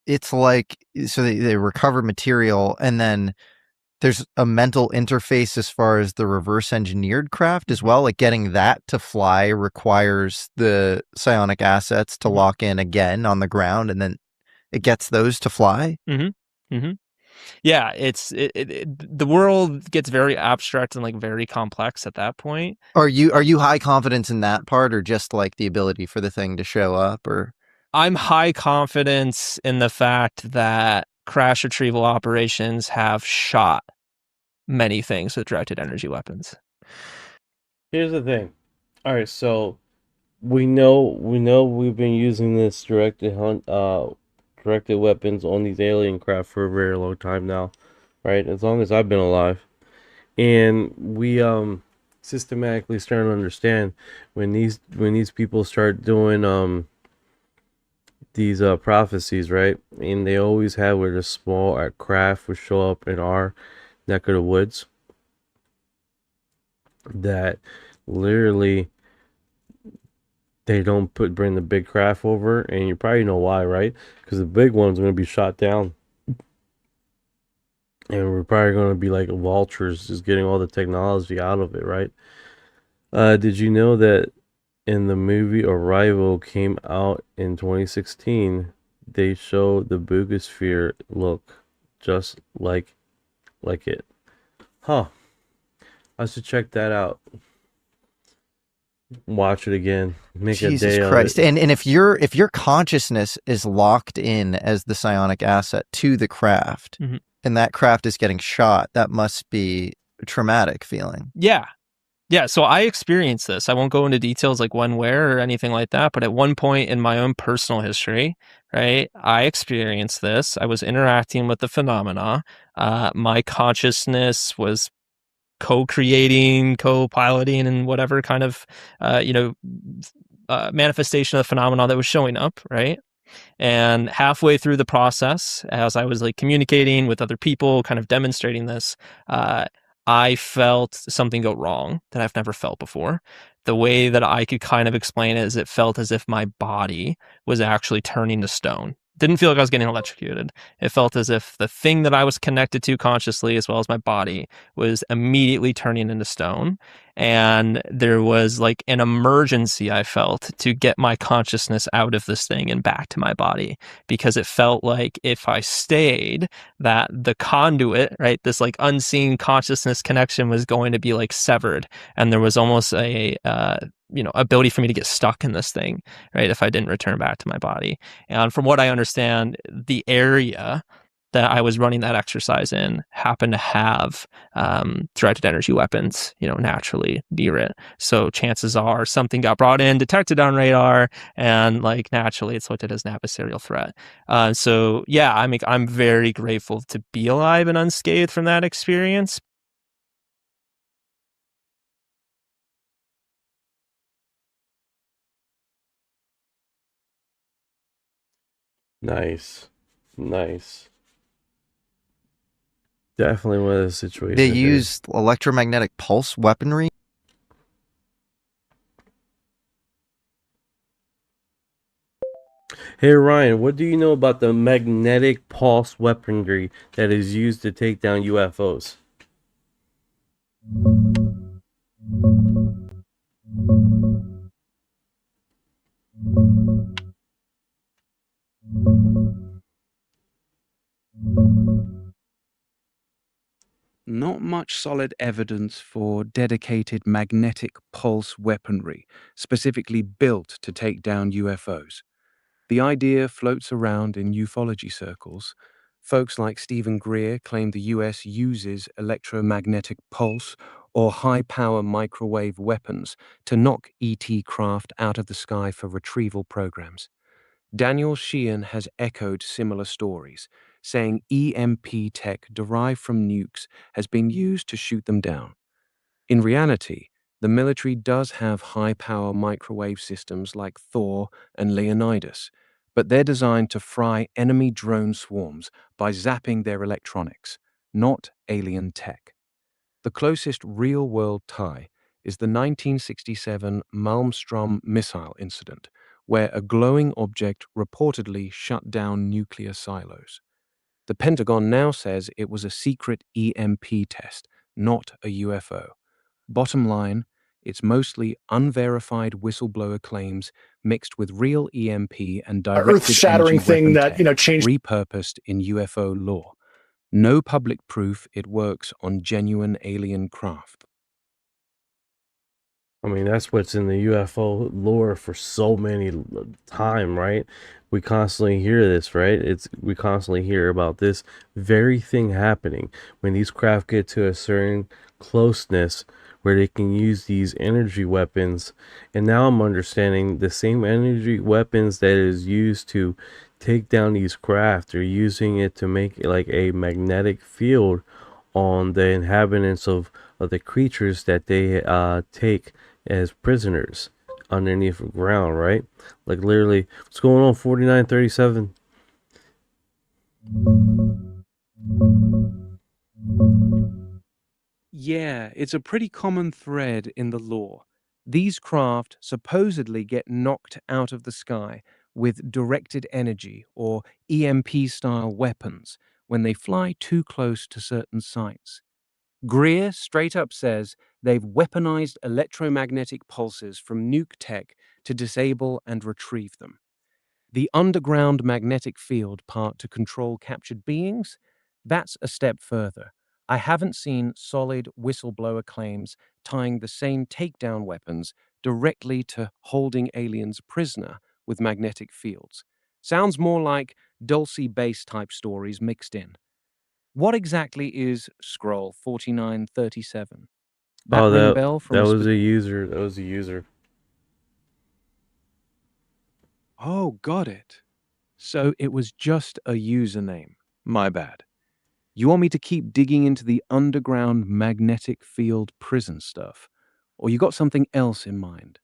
it's like, so they recover material, and then there's a mental interface as far as the reverse engineered craft as well. Like getting that to fly requires the psionic assets to lock in again on the ground, and then it gets those to fly. Yeah, the world gets very abstract and like very complex at that point. Are you high confidence in that part, or just like the ability for the thing to show up? Or I'm high confidence in the fact that crash retrieval operations have shot many things with directed energy weapons. Here's the thing. All right, so we know we've been using this directed weapons on these alien craft for a very long time now, right? As long as I've been alive. And we systematically starting to understand when these people start doing these prophecies, right? And they always have where the small craft would show up in our neck of the woods, that literally they don't bring the big craft over, and you probably know why, right? Because the big one's going to be shot down, and we're probably going to be like vultures, just getting all the technology out of it, right? Did you know that in the movie Arrival came out in 2016, they showed the Boogosphere look just like it? Huh. I should check that out. Watch it again. Make Jesus a day Christ. of it. And if your your is locked in as the psionic asset to the craft, and that craft is getting shot, that must be a traumatic feeling. Yeah, so I experienced this. I won't go into details like when, where, or anything like that, but at one point in my own personal history, right, I experienced this. I was interacting with the phenomena. My consciousness was co-creating, co-piloting, and whatever kind of, manifestation of the phenomena that was showing up, right? And halfway through the process, as I was like communicating with other people, kind of demonstrating this, I felt something go wrong that I've never felt before. The way that I could kind of explain it is it felt as if my body was actually turning to stone. Didn't feel like I was getting electrocuted. It felt as if the thing that I was connected to consciously, as well as my body, was immediately turning into stone. And there was like an emergency I felt to get my consciousness out of this thing and back to my body, because it felt like if I stayed, that the conduit, right, this like unseen consciousness connection was going to be like severed. And there was almost a, ability for me to get stuck in this thing, right, if I didn't return back to my body. And from what I understand, the area that I was running that exercise in happened to have directed energy weapons, naturally near it. So chances are something got brought in, detected on radar, and like naturally it's looked at as an adversarial threat. So yeah, I'm very grateful to be alive and unscathed from that experience. Nice. Definitely one of those situations. They used electromagnetic pulse weaponry. Hey Ryan, what do you know about the magnetic pulse weaponry that is used to take down UFOs? Not much solid evidence for dedicated magnetic pulse weaponry, specifically built to take down UFOs. The idea floats around in ufology circles. Folks like Stephen Greer claim the US uses electromagnetic pulse or high-power microwave weapons to knock ET craft out of the sky for retrieval programs. Daniel Sheehan has echoed similar stories, saying EMP tech derived from nukes has been used to shoot them down. In reality, the military does have high-power microwave systems like Thor and Leonidas, but they're designed to fry enemy drone swarms by zapping their electronics, not alien tech. The closest real-world tie is the 1967 Malmstrom missile incident, where a glowing object reportedly shut down nuclear silos. The Pentagon now says it was a secret EMP test, not a UFO. Bottom line, it's mostly unverified whistleblower claims mixed with real EMP and directed earth-shattering energy thing weapon that, tech you know, changed. repurposed in UFO lore. No public proof it works on genuine alien craft. I mean, that's what's in the UFO lore for so many time, right? We constantly hear this, right? We constantly hear about this very thing happening when these craft get to a certain closeness where they can use these energy weapons. And now I'm understanding the same energy weapons that is used to take down these craft, they're using it to make like a magnetic field on the inhabitants of the creatures that they take as prisoners underneath the ground, right? Like literally, what's going on? 4937. Yeah, it's a pretty common thread in the lore. These craft supposedly get knocked out of the sky with directed energy or EMP-style weapons when they fly too close to certain sites. Greer straight up says they've weaponized electromagnetic pulses from nuke tech to disable and retrieve them. The underground magnetic field part to control captured beings? That's a step further. I haven't seen solid whistleblower claims tying the same takedown weapons directly to holding aliens prisoner with magnetic fields. Sounds more like Dulce base type stories mixed in. What exactly is Scroll 4937? That ring a bell from that was a user. That was a user. Oh, got it. So it was just a username. My bad. You want me to keep digging into the underground magnetic field prison stuff? Or you got something else in mind?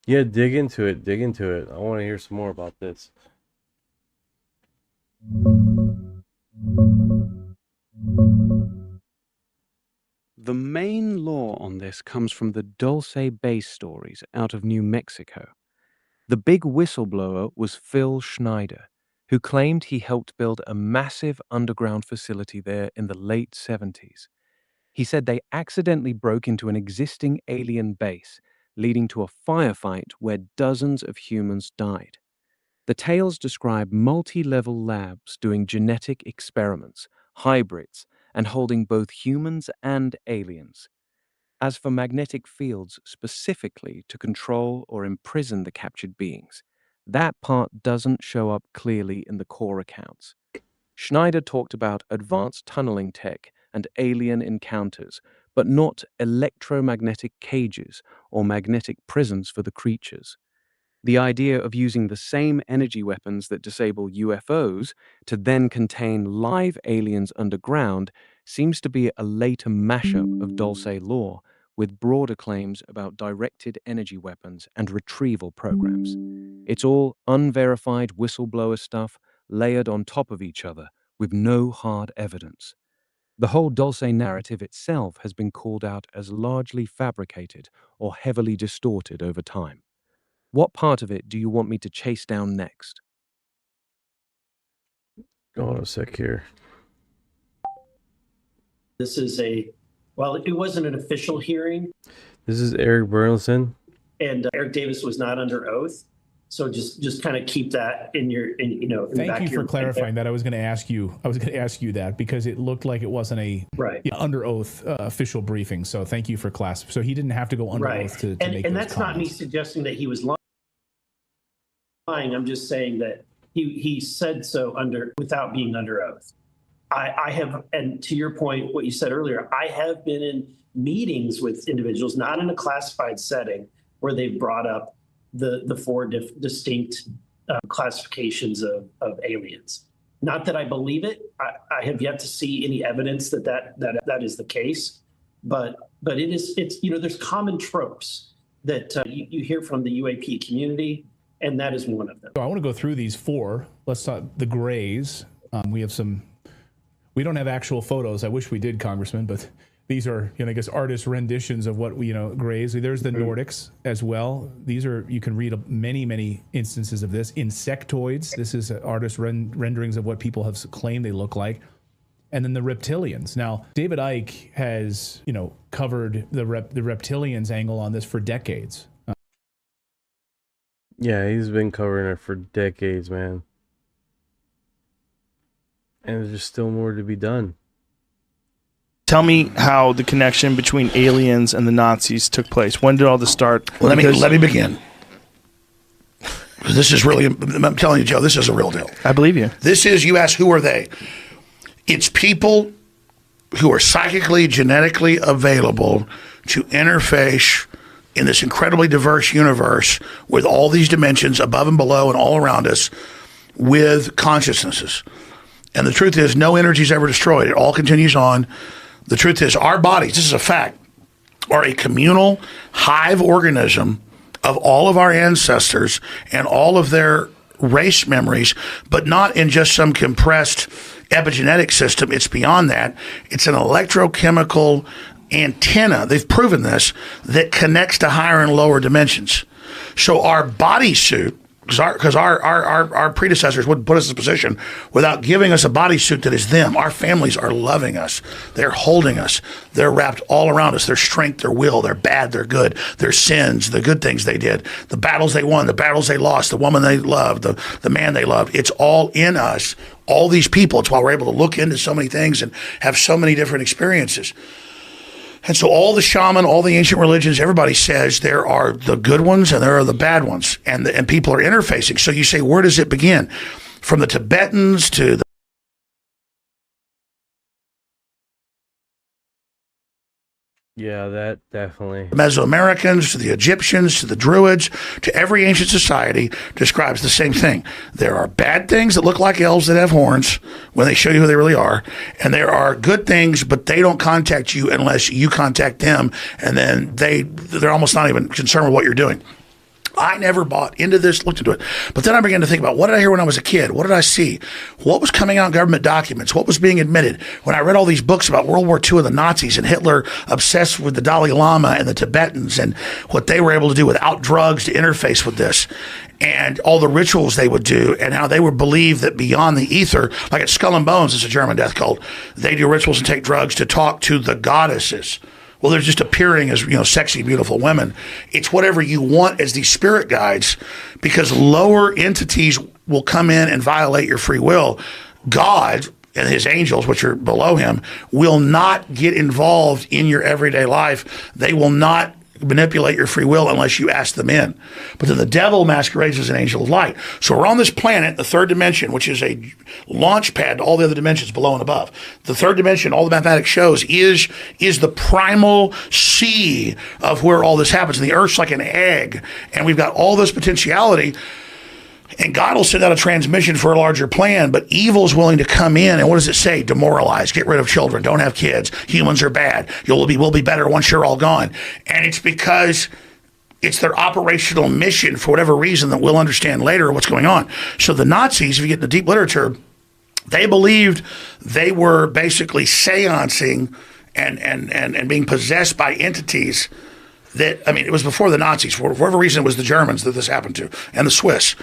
Yeah, dig into it. Dig into it. I want to hear some more about this. The main lore on this comes from the Dulce base stories out of New Mexico. The big whistleblower was Phil Schneider, who claimed he helped build a massive underground facility there in the late 70s. He said they accidentally broke into an existing alien base, leading to a firefight where dozens of humans died. The tales describe multi-level labs doing genetic experiments, hybrids, and holding both humans and aliens. As for magnetic fields specifically to control or imprison the captured beings, that part doesn't show up clearly in the core accounts. Schneider talked about advanced tunneling tech and alien encounters, but not electromagnetic cages or magnetic prisons for the creatures. The idea of using the same energy weapons that disable UFOs to then contain live aliens underground seems to be a later mashup of Dulce lore with broader claims about directed energy weapons and retrieval programs. It's all unverified whistleblower stuff layered on top of each other with no hard evidence. The whole Dulce narrative itself has been called out as largely fabricated or heavily distorted over time. What part of it do you want me to chase down next? Hold on a sec here. This is well, it wasn't an official hearing. This is Eric Burleson. And Eric Davis was not under oath. So just kind of keep that in Thank you for clarifying that. I was going to ask you that because it looked like it wasn't a under oath official briefing. So thank you for class. So he didn't have to go under oath to make those And that's comments. not me suggesting that he was lying. I'm just saying that he said so without being under oath. I have, and to your point, what you said earlier, I have been in meetings with individuals, not in a classified setting, where they've brought up the four distinct classifications of aliens. Not that I believe it. I have yet to see any evidence that is the case, but it's there's common tropes that you hear from the UAP community, and that is one of them. So I want to go through these four. Let's start the grays. We have some. We don't have actual photos. I wish we did, Congressman, but these are, I guess, artist renditions of what grays. There's the Nordics as well. These are, you can read many instances of this. Insectoids. This is artist renderings of what people have claimed they look like. And then the reptilians. Now, David Icke has, covered the reptilians angle on this for decades. Yeah, he's been covering it for decades, man. And there's still more to be done. Tell me how the connection between aliens and the Nazis took place. When did all this start? Let me begin. This is really, I'm telling you, Joe, this is a real deal. I believe you. This is, you ask, who are they? It's people who are psychically, genetically available to interface in this incredibly diverse universe with all these dimensions above and below and all around us with consciousnesses. And the truth is, no energy is ever destroyed. It all continues on. The truth is, our bodies, this is a fact, are a communal hive organism of all of our ancestors and all of their race memories, but not in just some compressed epigenetic system. It's beyond that. It's an electrochemical antenna, they've proven this, that connects to higher and lower dimensions. So our bodysuit, because our predecessors wouldn't put us in a position without giving us a bodysuit that is them. Our families are loving us. They're holding us. They're wrapped all around us. Their strength, their will, their bad, their good, their sins, the good things they did, the battles they won, the battles they lost, the woman they loved, the man they loved. It's all in us, all these people. It's why we're able to look into so many things and have so many different experiences. And so all the shaman, all the ancient religions, everybody says there are the good ones and there are the bad ones, and people are interfacing. So you say, where does it begin? From the Tibetans to the Yeah, that definitely. Mesoamericans, to the Egyptians, to the Druids, to every ancient society describes the same thing. There are bad things that look like elves that have horns when they show you who they really are. And there are good things, but they don't contact you unless you contact them. And then they're almost not even concerned with what you're doing. I never bought into this, looked into it. But then I began to think about, what did I hear when I was a kid? What did I see? What was coming out in government documents? What was being admitted? When I read all these books about World War II and the Nazis and Hitler obsessed with the Dalai Lama and the Tibetans and what they were able to do without drugs to interface with this, and all the rituals they would do, and how they would believe that beyond the ether, like at Skull and Bones, it's a German death cult, they do rituals and take drugs to talk to the goddesses. Well, they're just appearing as, sexy, beautiful women. It's whatever you want as these spirit guides, because lower entities will come in and violate your free will. God and his angels, which are below him, will not get involved in your everyday life. They will not manipulate your free will unless you ask them in. But then the devil masquerades as an angel of light. So we're on this planet, the third dimension, which is a launch pad to all the other dimensions below and above. The third dimension, all the mathematics shows, is the primal sea of where all this happens. And the Earth's like an egg, and we've got all this potentiality. And God will send out a transmission for a larger plan, but evil's willing to come in. And what does it say? Demoralize, get rid of children, don't have kids. Humans are bad. We'll be better once you're all gone. And it's because it's their operational mission for whatever reason that we'll understand later what's going on. So the Nazis, if you get into deep literature, they believed they were basically seancing and being possessed by entities that, it was before the Nazis. For whatever reason, it was the Germans that this happened to, and the Swiss.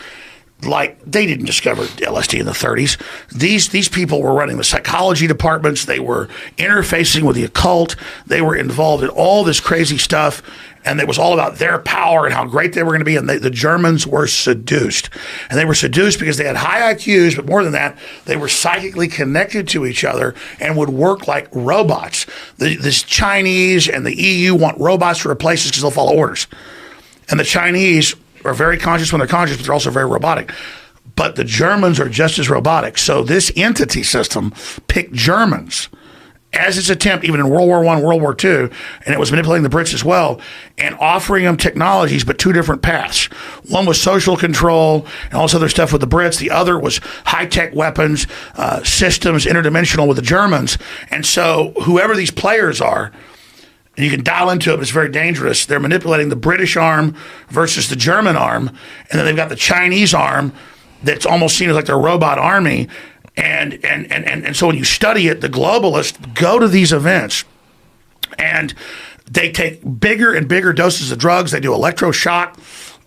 Like, they didn't discover LSD in the 30s. These people were running the psychology departments. They were interfacing with the occult. They were involved in all this crazy stuff, and it was all about their power and how great they were going to be. And the Germans were seduced. And they were seduced because they had high IQs, but more than that, they were psychically connected to each other and would work like robots. The Chinese and the EU want robots to replace us because they'll follow orders. And the Chinese are very conscious when they're conscious, but they're also very robotic. but the Germans are just as robotic. So this entity system picked Germans as its attempt, even in World War I, World War II, and it was manipulating the Brits as well, and offering them technologies, but two different paths. One was social control and all this other stuff with the Brits. The other was high-tech weapons, systems, interdimensional with the Germans. And so whoever these players are, and you can dial into it, but it's very dangerous. They're manipulating the British arm versus the German arm, and then they've got the Chinese arm that's almost seen as like their robot army. And so when you study it, the globalists go to these events and they take bigger and bigger doses of drugs. They do electroshock.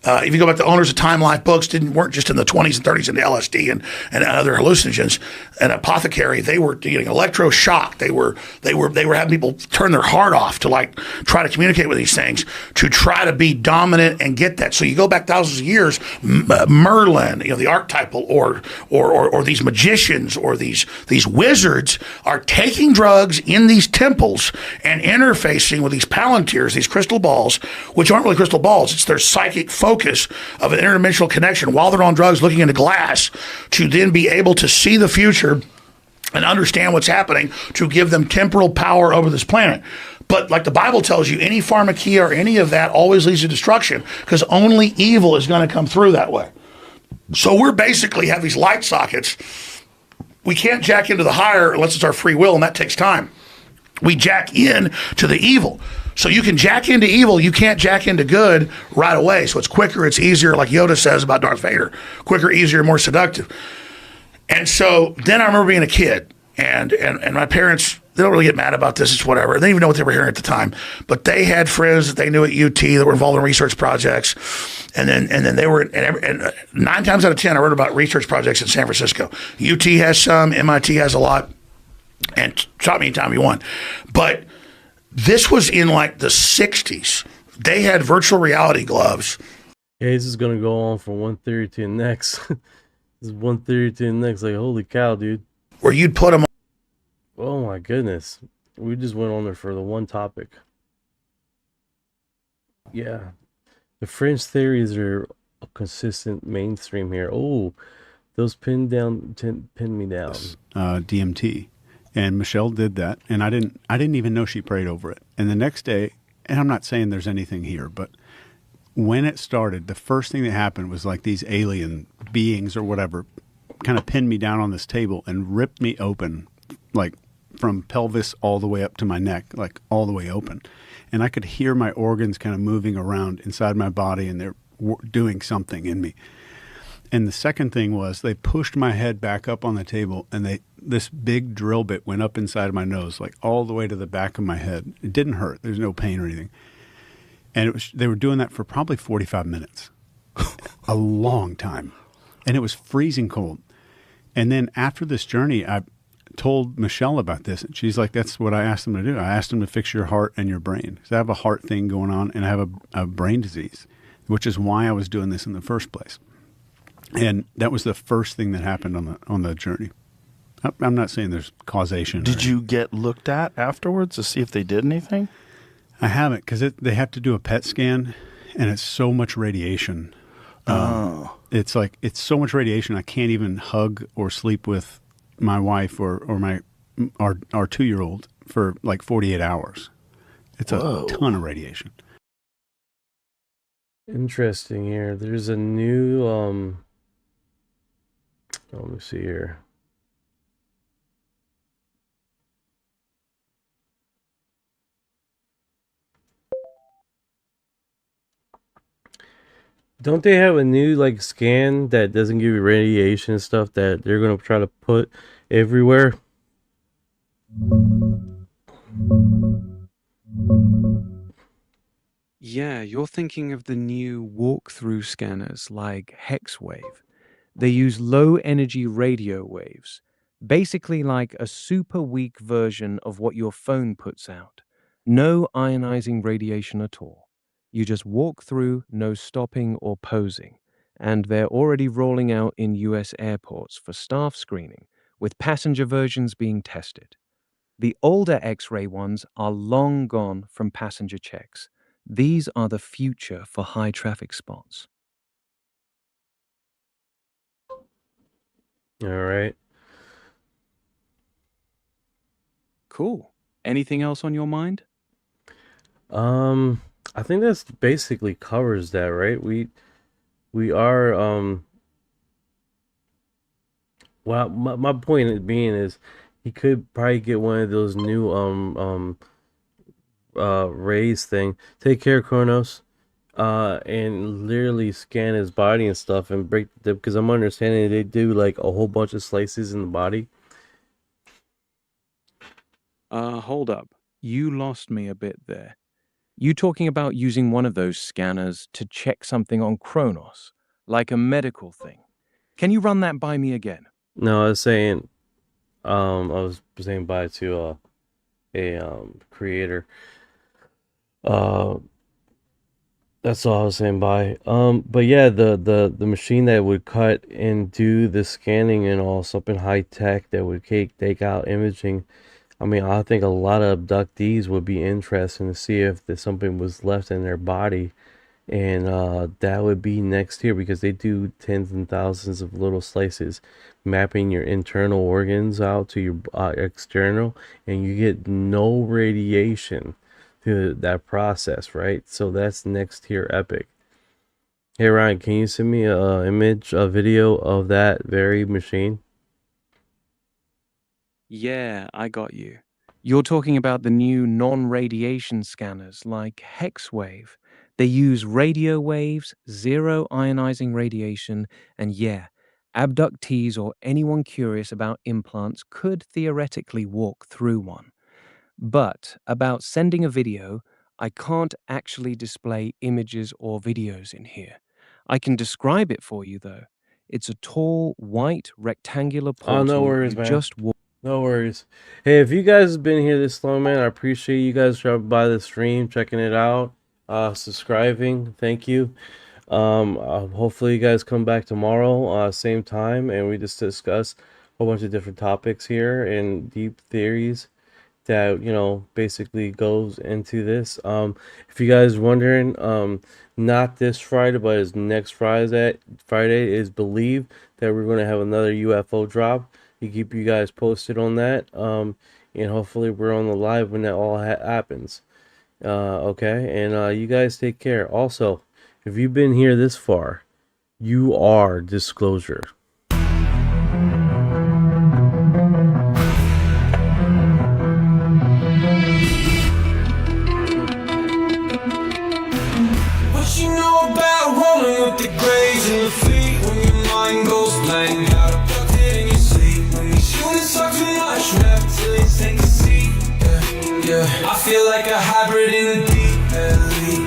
If you go back to the owners of Time Life books, weren't just in the 20s and 30s into LSD and other hallucinogens. An apothecary, they were getting electroshock. They were having people turn their heart off to like try to communicate with these things to try to be dominant and get that. So you go back thousands of years, Merlin, the archetypal, or these magicians or these wizards are taking drugs in these temples and interfacing with these palantirs, these crystal balls, which aren't really crystal balls. It's their psychic focus of an interdimensional connection while they're on drugs looking into glass to then be able to see the future and understand what's happening to give them temporal power over this planet. But like the Bible tells you, any pharmakia or any of that always leads to destruction because only evil is going to come through that way. So we're basically have these light sockets. We can't jack into the higher unless it's our free will, and that takes time. We jack in to the evil. So you can jack into evil, you can't jack into good right away. So it's quicker, it's easier, like Yoda says about Darth Vader. Quicker, easier, more seductive. And so then I remember being a kid, and my parents, they don't really get mad about this, it's whatever. They didn't even know what they were hearing at the time. But they had friends that they knew at UT that were involved in research projects. And then they were, and 9 times out of 10, I read about research projects in San Francisco. UT has some, MIT has a lot, and stop me anytime you want. But this was in like the 60s. They had virtual reality gloves. Yeah, this is going to go on from one theory to the next. This is one theory to the next. Like, holy cow, dude. Where you'd put them on. Oh, my goodness. We just went on there for the one topic. Yeah. The fringe theories are a consistent mainstream here. Oh, those pinned me down. DMT. And Michelle did that, and I didn't even know she prayed over it. And the next day, and I'm not saying there's anything here, but when it started, the first thing that happened was like these alien beings or whatever kind of pinned me down on this table and ripped me open, like from pelvis all the way up to my neck, like all the way open. And I could hear my organs kind of moving around inside my body, and they're doing something in me. And the second thing was they pushed my head back up on the table, and this big drill bit went up inside of my nose, like all the way to the back of my head. It didn't hurt. There's no pain or anything. And they were doing that for probably 45 minutes, a long time. And it was freezing cold. And then after this journey, I told Michelle about this, and she's like, that's what I asked them to do. I asked them to fix your heart and your brain. Because I have a heart thing going on, and I have a brain disease, which is why I was doing this in the first place. And that was the first thing that happened on the journey. I'm not saying there's causation. Did you get looked at afterwards to see if they did anything? I haven't, because they have to do a PET scan, and it's so much radiation. It's so much radiation. I can't even hug or sleep with my wife or our 2-year-old for like 48 hours. It's a ton of radiation. Interesting here. There's a new let me see here. Don't they have a new like scan that doesn't give you radiation and stuff that they're gonna try to put everywhere? Yeah, you're thinking of the new walk-through scanners like Hexwave. They use low-energy radio waves, basically like a super weak version of what your phone puts out. No ionizing radiation at all. You just walk through, no stopping or posing. And they're already rolling out in US airports for staff screening, with passenger versions being tested. The older X-ray ones are long gone from passenger checks. These are the future for high traffic spots. All right. Cool. Anything else on your mind? I think that's basically covers that, right? We are well, my point being is he could probably get one of those new rays thing. Take care, Kronos. And literally scan his body and stuff and break the, because I'm understanding they do like a whole bunch of slices in the body. Hold up. You lost me a bit there. You talking about using one of those scanners to check something on Kronos, like a medical thing? Can you run that by me again? No, I was saying bye to a creator. That's all I was saying bye. But yeah, the machine that would cut and do the scanning and all, something high tech that would take out imaging. I mean, I think a lot of abductees would be interested to see if there's something was left in their body. And that would be next year because they do tens and thousands of little slices, mapping your internal organs out to your external, and you get no radiation to that process, right? So that's next tier epic. Hey Ryan, can you send me a video of that very machine? Yeah, I got you. You're talking about the new non-radiation scanners like Hexwave. They use radio waves, zero ionizing radiation, and yeah, abductees or anyone curious about implants could theoretically walk through one. But about sending a video, I can't actually display images or videos in here. I can describe it for you though. It's a tall, white, rectangular portal. Oh, no worries, man. Just No worries. Hey, if you guys have been here this long, man, I appreciate you guys dropping by the stream, checking it out, subscribing. Thank you. Hopefully you guys come back tomorrow, same time, and we just discuss a whole bunch of different topics here and deep theories that, you know, basically goes into this. If you guys are wondering, not this Friday, but it's next Friday is believed that we're going to have another UFO drop. We keep you guys posted on that, and hopefully we're on the live when that all happens. Okay, and you guys take care. Also, if you've been here this far, you are disclosure. What you know about rolling with the grays in the feet when your mind goes blank out of talk too much, rap till you take a seat. Yeah. I feel like a hybrid in the deep elite.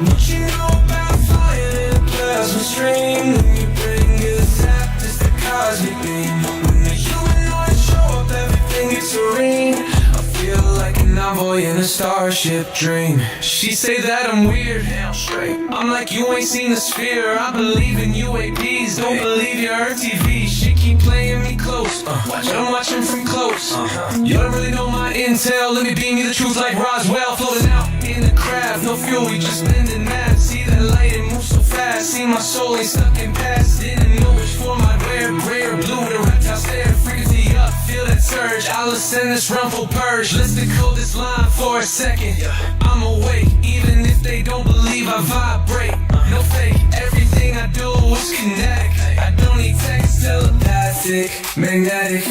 What you know about flying in a plasma stream? When you bring it zapped, it's the cosmic beam. When the humanoids show up, everything gets serene. I feel like an envoy in a starship dream. She say that I'm weird, damn straight. I'm like, you ain't seen the sphere. I believe in UAPs, don't believe your Earth TV. She keep playing me close, but I'm watching from close. You don't really know my intel. Let me beam you the truth like Roswell. Floating out in the craft, no fuel, we just bending math. See that light, it moves so fast. See my soul ain't stuck in past. Didn't know which form I'd wear, gray or blue with a reptile stare. Frequency up, feel that surge. I'll ascend this rumple purge. Let's decode this line for a second. I'm awake, even if they don't believe I vibrate. No fake, everything I do is kinetic. I don't need text, telepathic, magnetic.